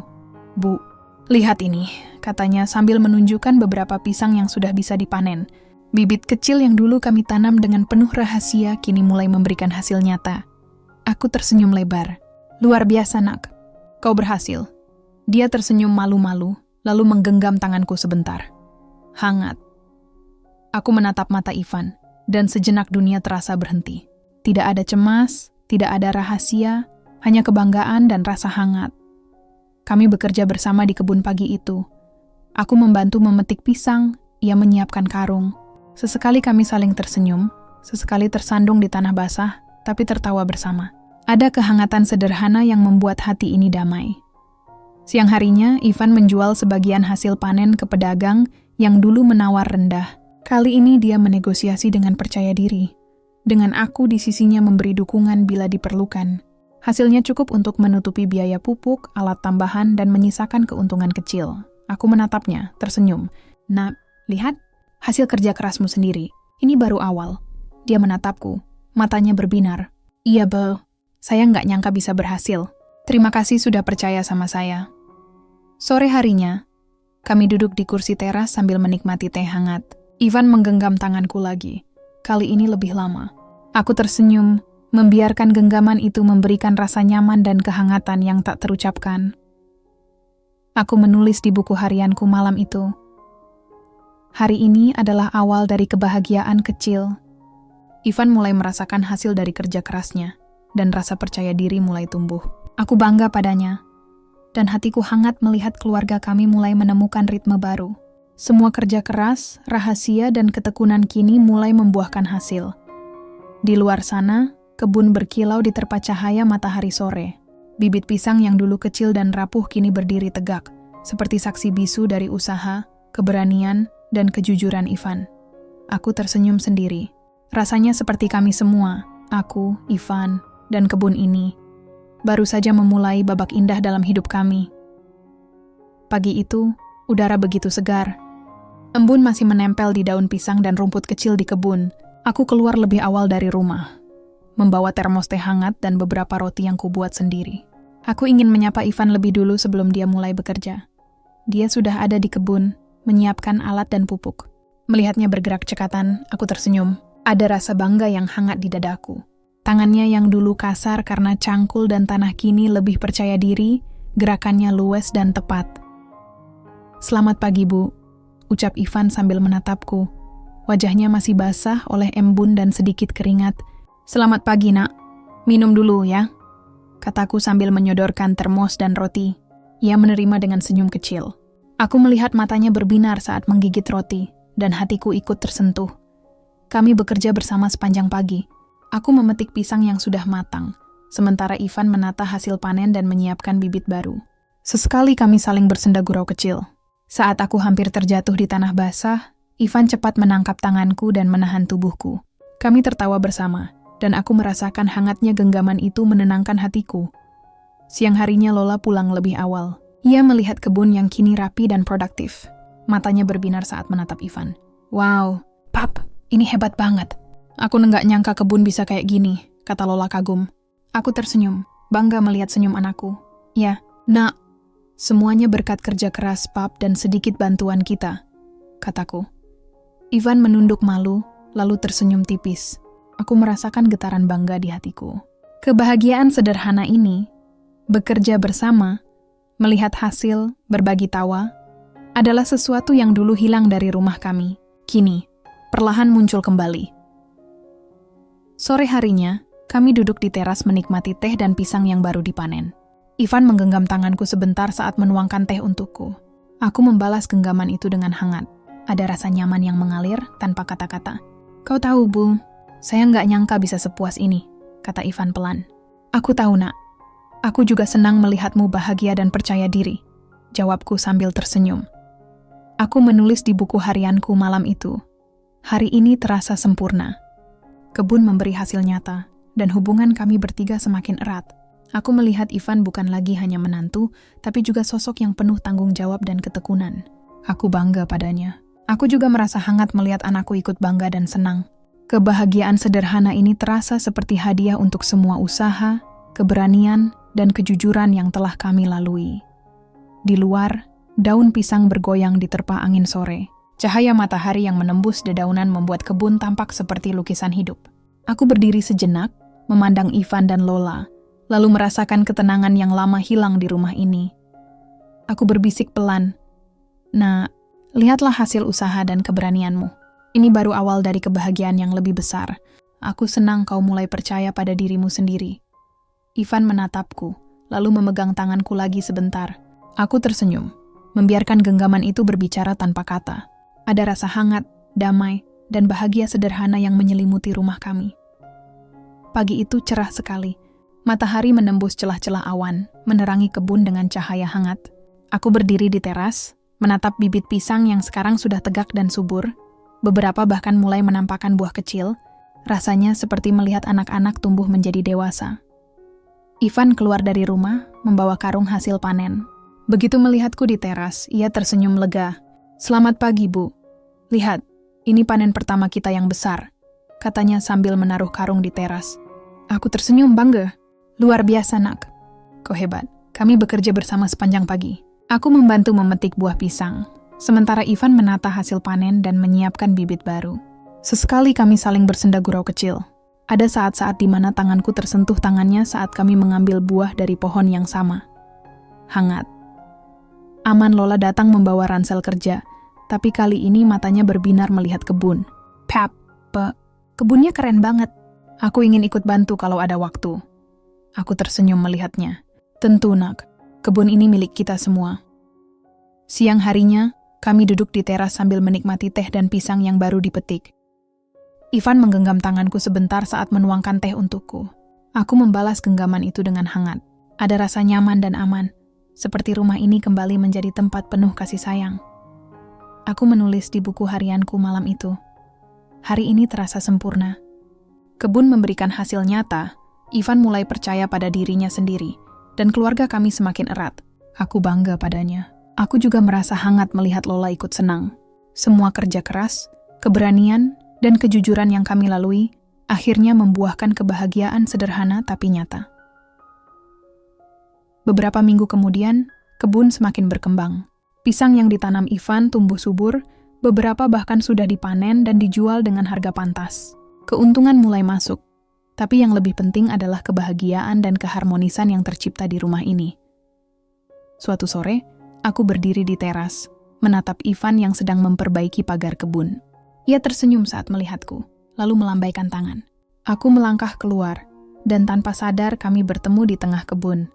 "Bu, lihat ini," katanya sambil menunjukkan beberapa pisang yang sudah bisa dipanen. Bibit kecil yang dulu kami tanam dengan penuh rahasia kini mulai memberikan hasil nyata. Aku tersenyum lebar. "Luar biasa, Nak. Kau berhasil." Dia tersenyum malu-malu, lalu menggenggam tanganku sebentar. Hangat. Aku menatap mata Ivan, dan sejenak dunia terasa berhenti. Tidak ada cemas, tidak ada rahasia, hanya kebanggaan dan rasa hangat. Kami bekerja bersama di kebun pagi itu. Aku membantu memetik pisang, ia menyiapkan karung. Sesekali kami saling tersenyum, sesekali tersandung di tanah basah, tapi tertawa bersama. Ada kehangatan sederhana yang membuat hati ini damai. Siang harinya, Ivan menjual sebagian hasil panen ke pedagang yang dulu menawar rendah. Kali ini dia menegosiasi dengan percaya diri. Dengan aku di sisinya memberi dukungan bila diperlukan. Hasilnya cukup untuk menutupi biaya pupuk, alat tambahan, dan menyisakan keuntungan kecil. Aku menatapnya, tersenyum. "Nak, lihat. Hasil kerja kerasmu sendiri. Ini baru awal." Dia menatapku, matanya berbinar. "Iya, Be. Saya nggak nyangka bisa berhasil. Terima kasih sudah percaya sama saya." Sore harinya, kami duduk di kursi teras sambil menikmati teh hangat. Ivan menggenggam tanganku lagi. Kali ini lebih lama. Aku tersenyum, membiarkan genggaman itu memberikan rasa nyaman dan kehangatan yang tak terucapkan. Aku menulis di buku harianku malam itu. Hari ini adalah awal dari kebahagiaan kecil. Ivan mulai merasakan hasil dari kerja kerasnya, dan rasa percaya diri mulai tumbuh. Aku bangga padanya, dan hatiku hangat melihat keluarga kami mulai menemukan ritme baru. Semua kerja keras, rahasia, dan ketekunan kini mulai membuahkan hasil. Di luar sana, kebun berkilau diterpa cahaya matahari sore. Bibit pisang yang dulu kecil dan rapuh kini berdiri tegak, seperti saksi bisu dari usaha, keberanian, dan kejujuran Ivan. Aku tersenyum sendiri. Rasanya seperti kami semua, aku, Ivan, dan kebun ini, baru saja memulai babak indah dalam hidup kami. Pagi itu, udara begitu segar. Embun masih menempel di daun pisang dan rumput kecil di kebun. Aku keluar lebih awal dari rumah, membawa termos teh hangat dan beberapa roti yang kubuat sendiri. Aku ingin menyapa Ivan lebih dulu sebelum dia mulai bekerja. Dia sudah ada di kebun, menyiapkan alat dan pupuk. Melihatnya bergerak cekatan, aku tersenyum. Ada rasa bangga yang hangat di dadaku. Tangannya yang dulu kasar karena cangkul dan tanah kini lebih percaya diri, gerakannya luwes dan tepat. "Selamat pagi, Bu," ucap Ivan sambil menatapku. Wajahnya masih basah oleh embun dan sedikit keringat. "Selamat pagi, Nak. Minum dulu ya," kataku sambil menyodorkan termos dan roti. Ia menerima dengan senyum kecil. Aku melihat matanya berbinar saat menggigit roti, dan hatiku ikut tersentuh. Kami bekerja bersama sepanjang pagi. Aku memetik pisang yang sudah matang, sementara Ivan menata hasil panen dan menyiapkan bibit baru. Sesekali kami saling bersenda gurau kecil. Saat aku hampir terjatuh di tanah basah, Ivan cepat menangkap tanganku dan menahan tubuhku. Kami tertawa bersama, dan aku merasakan hangatnya genggaman itu menenangkan hatiku. Siang harinya Lola pulang lebih awal. Ia melihat kebun yang kini rapi dan produktif. Matanya berbinar saat menatap Ivan. "Wow, Pap, ini hebat banget. Aku nggak nyangka kebun bisa kayak gini," kata Lola kagum. Aku tersenyum, bangga melihat senyum anakku. "Ya, Nak, semuanya berkat kerja keras Pap dan sedikit bantuan kita," kataku. Ivan menunduk malu, lalu tersenyum tipis. Aku merasakan getaran bangga di hatiku. Kebahagiaan sederhana ini, bekerja bersama, melihat hasil, berbagi tawa, adalah sesuatu yang dulu hilang dari rumah kami. Kini, perlahan muncul kembali. Sore harinya, Kami duduk di teras menikmati teh dan pisang yang baru dipanen. Ivan menggenggam tanganku sebentar saat menuangkan teh untukku. Aku membalas genggaman itu dengan hangat. Ada rasa nyaman yang mengalir tanpa kata-kata. Kau tahu, Bu, saya nggak nyangka bisa sepuas ini, kata Ivan pelan. Aku tahu, Nak. Aku juga senang melihatmu bahagia dan percaya diri, jawabku sambil tersenyum. Aku menulis di buku harianku malam itu. Hari ini terasa sempurna. Kebun memberi hasil nyata, dan hubungan kami bertiga semakin erat. Aku melihat Ivan bukan lagi hanya menantu, tapi juga sosok yang penuh tanggung jawab dan ketekunan. Aku bangga padanya. Aku juga merasa hangat melihat anakku ikut bangga dan senang. Kebahagiaan sederhana ini terasa seperti hadiah untuk semua usaha, keberanian, dan kejujuran yang telah kami lalui. Di luar, daun pisang bergoyang diterpa angin sore. Cahaya matahari yang menembus dedaunan membuat kebun tampak seperti lukisan hidup. Aku berdiri sejenak, memandang Ivan dan Lola, lalu merasakan ketenangan yang lama hilang di rumah ini. Aku berbisik pelan, "Nah, lihatlah hasil usaha dan keberanianmu. Ini baru awal dari kebahagiaan yang lebih besar. Aku senang kau mulai percaya pada dirimu sendiri." Ivan menatapku, lalu memegang tanganku lagi sebentar. Aku tersenyum, membiarkan genggaman itu berbicara tanpa kata. Ada rasa hangat, damai, dan bahagia sederhana yang menyelimuti rumah kami. Pagi itu cerah sekali. Matahari menembus celah-celah awan, menerangi kebun dengan cahaya hangat. Aku berdiri di teras, menatap bibit pisang yang sekarang sudah tegak dan subur. Beberapa bahkan mulai menampakkan buah kecil. Rasanya seperti melihat anak-anak tumbuh menjadi dewasa. Ivan keluar dari rumah, membawa karung hasil panen. Begitu melihatku di teras, ia tersenyum lega. "Selamat pagi, Bu. Lihat, ini panen pertama kita yang besar," katanya sambil menaruh karung di teras. Aku tersenyum bangga. "Luar biasa, Nak. Kau hebat. Kami bekerja bersama sepanjang pagi." Aku membantu memetik buah pisang, sementara Ivan menata hasil panen dan menyiapkan bibit baru. Sesekali kami saling bersenda gurau kecil. Ada saat-saat di mana tanganku tersentuh tangannya saat kami mengambil buah dari pohon yang sama. Hangat. Aman Lola datang membawa ransel kerja, tapi kali ini matanya berbinar melihat kebun. "Pap, kebunnya keren banget. Aku ingin ikut bantu kalau ada waktu." Aku tersenyum melihatnya. "Tentu, Nak. Kebun ini milik kita semua." Siang harinya, kami duduk di teras sambil menikmati teh dan pisang yang baru dipetik. Ivan menggenggam tanganku sebentar saat menuangkan teh untukku. Aku membalas genggaman itu dengan hangat. Ada rasa nyaman dan aman, seperti rumah ini kembali menjadi tempat penuh kasih sayang. Aku menulis di buku harianku malam itu. Hari ini terasa sempurna. Kebun memberikan hasil nyata, Ivan mulai percaya pada dirinya sendiri, dan keluarga kami semakin erat. Aku bangga padanya. Aku juga merasa hangat melihat Lola ikut senang. Semua kerja keras, keberanian, dan kejujuran yang kami lalui akhirnya membuahkan kebahagiaan sederhana tapi nyata. Beberapa minggu kemudian, kebun semakin berkembang. Pisang yang ditanam Ivan tumbuh subur, beberapa bahkan sudah dipanen dan dijual dengan harga pantas. Keuntungan mulai masuk, tapi yang lebih penting adalah kebahagiaan dan keharmonisan yang tercipta di rumah ini. Suatu sore, aku berdiri di teras, menatap Ivan yang sedang memperbaiki pagar kebun. Ia tersenyum saat melihatku, lalu melambaikan tangan. Aku melangkah keluar, dan tanpa sadar kami bertemu di tengah kebun.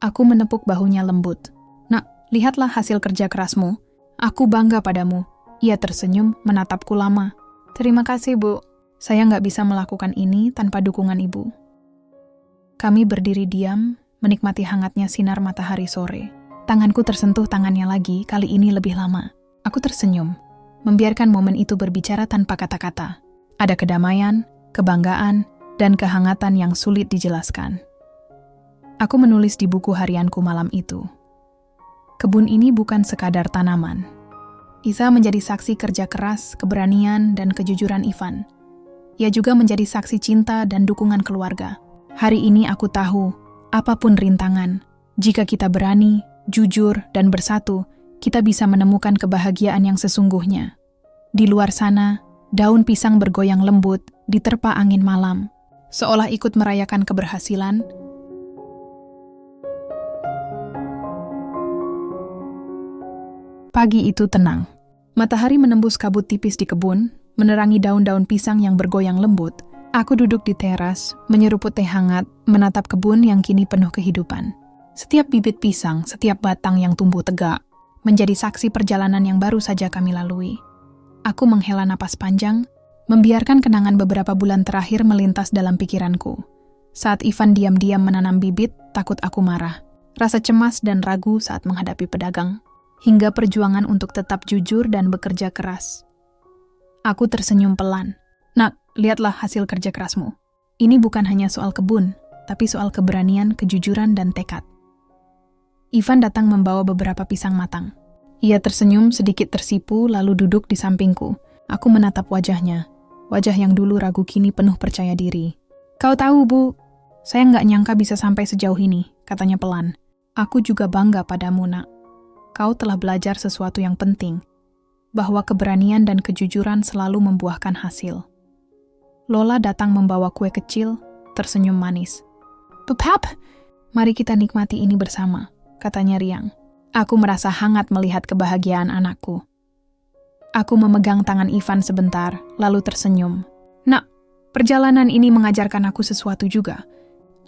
Aku menepuk bahunya lembut. "Nak, lihatlah hasil kerja kerasmu. Aku bangga padamu." Ia tersenyum menatapku lama. "Terima kasih, Bu. Saya nggak bisa melakukan ini tanpa dukungan Ibu." Kami berdiri diam, menikmati hangatnya sinar matahari sore. Tanganku tersentuh tangannya lagi, kali ini lebih lama. Aku tersenyum, membiarkan momen itu berbicara tanpa kata-kata. Ada kedamaian, kebanggaan, dan kehangatan yang sulit dijelaskan. Aku menulis di buku harianku malam itu. Kebun ini bukan sekadar tanaman. Isa menjadi saksi kerja keras, keberanian, dan kejujuran Ivan. Ia juga menjadi saksi cinta dan dukungan keluarga. Hari ini aku tahu, apapun rintangan, jika kita berani, jujur, dan bersatu, kita bisa menemukan kebahagiaan yang sesungguhnya. Di luar sana, daun pisang bergoyang lembut, diterpa angin malam, seolah ikut merayakan keberhasilan. Pagi itu tenang. Matahari menembus kabut tipis di kebun, menerangi daun-daun pisang yang bergoyang lembut. Aku duduk di teras, menyeruput teh hangat, menatap kebun yang kini penuh kehidupan. Setiap bibit pisang, setiap batang yang tumbuh tegak, menjadi saksi perjalanan yang baru saja kami lalui. Aku menghela napas panjang, membiarkan kenangan beberapa bulan terakhir melintas dalam pikiranku. Saat Ivan diam-diam menanam bibit, takut aku marah. Rasa cemas dan ragu saat menghadapi pedagang, hingga perjuangan untuk tetap jujur dan bekerja keras. Aku tersenyum pelan. Nak, lihatlah hasil kerja kerasmu. Ini bukan hanya soal kebun, tapi soal keberanian, kejujuran, dan tekad. Ivan datang membawa beberapa pisang matang. Ia tersenyum sedikit tersipu lalu duduk di sampingku. Aku menatap wajahnya. Wajah yang dulu ragu kini penuh percaya diri. Kau tahu, Bu, saya nggak nyangka bisa sampai sejauh ini, katanya pelan. Aku juga bangga padamu, Nak. Kau telah belajar sesuatu yang penting, bahwa keberanian dan kejujuran selalu membuahkan hasil. Lola datang membawa kue kecil, tersenyum manis. Pap, mari kita nikmati ini bersama, katanya riang. Aku merasa hangat melihat kebahagiaan anakku. Aku memegang tangan Ivan sebentar, lalu tersenyum. Nak, perjalanan ini mengajarkan aku sesuatu juga.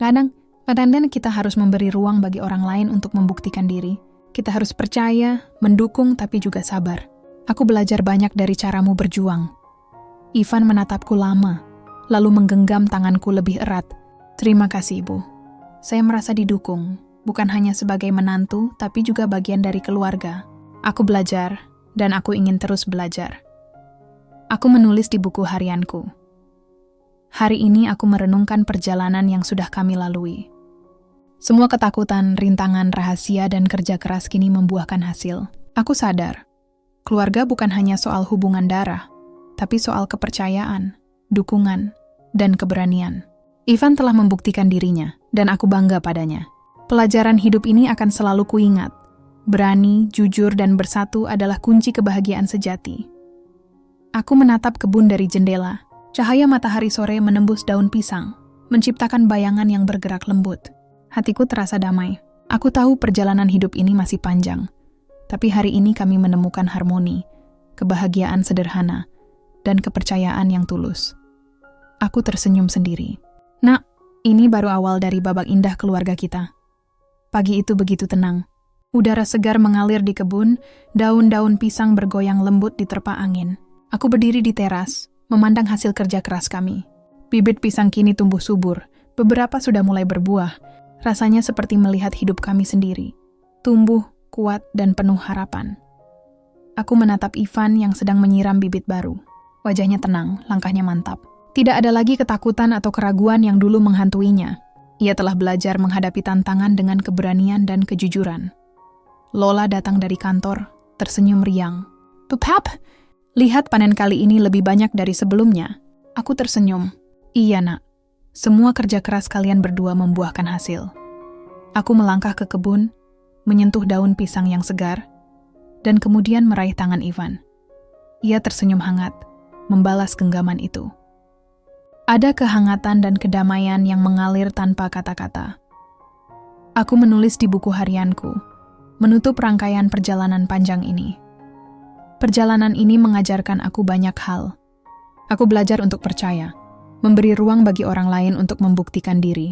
Kadang-kadang kita harus memberi ruang bagi orang lain untuk membuktikan diri. Kita harus percaya, mendukung, tapi juga sabar. Aku belajar banyak dari caramu berjuang. Ivan menatapku lama, lalu menggenggam tanganku lebih erat. Terima kasih, Ibu. Saya merasa didukung, bukan hanya sebagai menantu, tapi juga bagian dari keluarga. Aku belajar, dan aku ingin terus belajar. Aku menulis di buku harianku. Hari ini aku merenungkan perjalanan yang sudah kami lalui. Semua ketakutan, rintangan, rahasia, dan kerja keras kini membuahkan hasil. Aku sadar, keluarga bukan hanya soal hubungan darah, tapi soal kepercayaan, dukungan, dan keberanian. Ivan telah membuktikan dirinya, dan aku bangga padanya. Pelajaran hidup ini akan selalu kuingat. Berani, jujur, dan bersatu adalah kunci kebahagiaan sejati. Aku menatap kebun dari jendela. Cahaya matahari sore menembus daun pisang, menciptakan bayangan yang bergerak lembut. Hatiku terasa damai. Aku tahu perjalanan hidup ini masih panjang, tapi hari ini kami menemukan harmoni, kebahagiaan sederhana, dan kepercayaan yang tulus. Aku tersenyum sendiri. Nak, ini baru awal dari babak indah keluarga kita. Pagi itu begitu tenang. Udara segar mengalir di kebun, daun-daun pisang bergoyang lembut diterpa angin. Aku berdiri di teras, memandang hasil kerja keras kami. Bibit pisang kini tumbuh subur, beberapa sudah mulai berbuah. Rasanya seperti melihat hidup kami sendiri. Tumbuh, kuat, dan penuh harapan. Aku menatap Ivan yang sedang menyiram bibit baru. Wajahnya tenang, langkahnya mantap. Tidak ada lagi ketakutan atau keraguan yang dulu menghantuinya. Ia telah belajar menghadapi tantangan dengan keberanian dan kejujuran. Lola datang dari kantor, tersenyum riang. Pap, lihat panen kali ini lebih banyak dari sebelumnya. Aku tersenyum. Iya, Nak. Semua kerja keras kalian berdua membuahkan hasil. Aku melangkah ke kebun, menyentuh daun pisang yang segar, dan kemudian meraih tangan Ivan. Ia tersenyum hangat, membalas genggaman itu. Ada kehangatan dan kedamaian yang mengalir tanpa kata-kata. Aku menulis di buku harianku, menutup rangkaian perjalanan panjang ini. Perjalanan ini mengajarkan aku banyak hal. Aku belajar untuk percaya, memberi ruang bagi orang lain untuk membuktikan diri,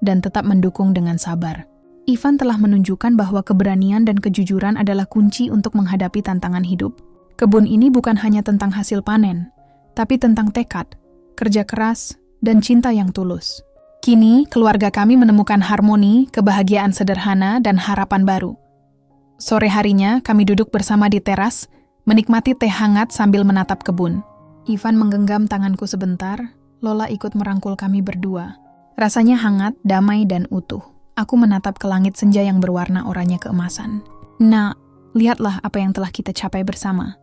dan tetap mendukung dengan sabar. Ivan telah menunjukkan bahwa keberanian dan kejujuran adalah kunci untuk menghadapi tantangan hidup. Kebun ini bukan hanya tentang hasil panen, tapi tentang tekad, kerja keras, dan cinta yang tulus. Kini, keluarga kami menemukan harmoni, kebahagiaan sederhana, dan harapan baru. Sore harinya, kami duduk bersama di teras, menikmati teh hangat sambil menatap kebun. Ivan menggenggam tanganku sebentar, Lola ikut merangkul kami berdua. Rasanya hangat, damai, dan utuh. Aku menatap ke langit senja yang berwarna oranye keemasan. Nah, lihatlah apa yang telah kita capai bersama.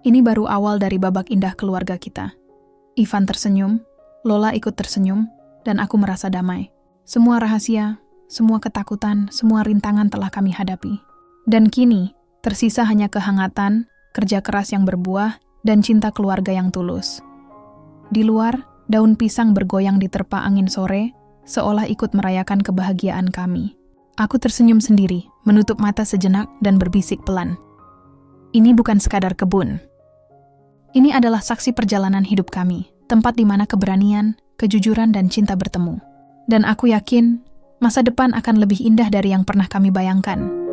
Ini baru awal dari babak indah keluarga kita. Ivan tersenyum, Lola ikut tersenyum, dan aku merasa damai. Semua rahasia, semua ketakutan, semua rintangan telah kami hadapi. Dan kini, tersisa hanya kehangatan, kerja keras yang berbuah, dan cinta keluarga yang tulus. Di luar, daun pisang bergoyang diterpa angin sore, seolah ikut merayakan kebahagiaan kami. Aku tersenyum sendiri, menutup mata sejenak dan berbisik pelan. Ini bukan sekadar kebun. Ini adalah saksi perjalanan hidup kami, tempat di mana keberanian, kejujuran, dan cinta bertemu. Dan aku yakin, masa depan akan lebih indah dari yang pernah kami bayangkan.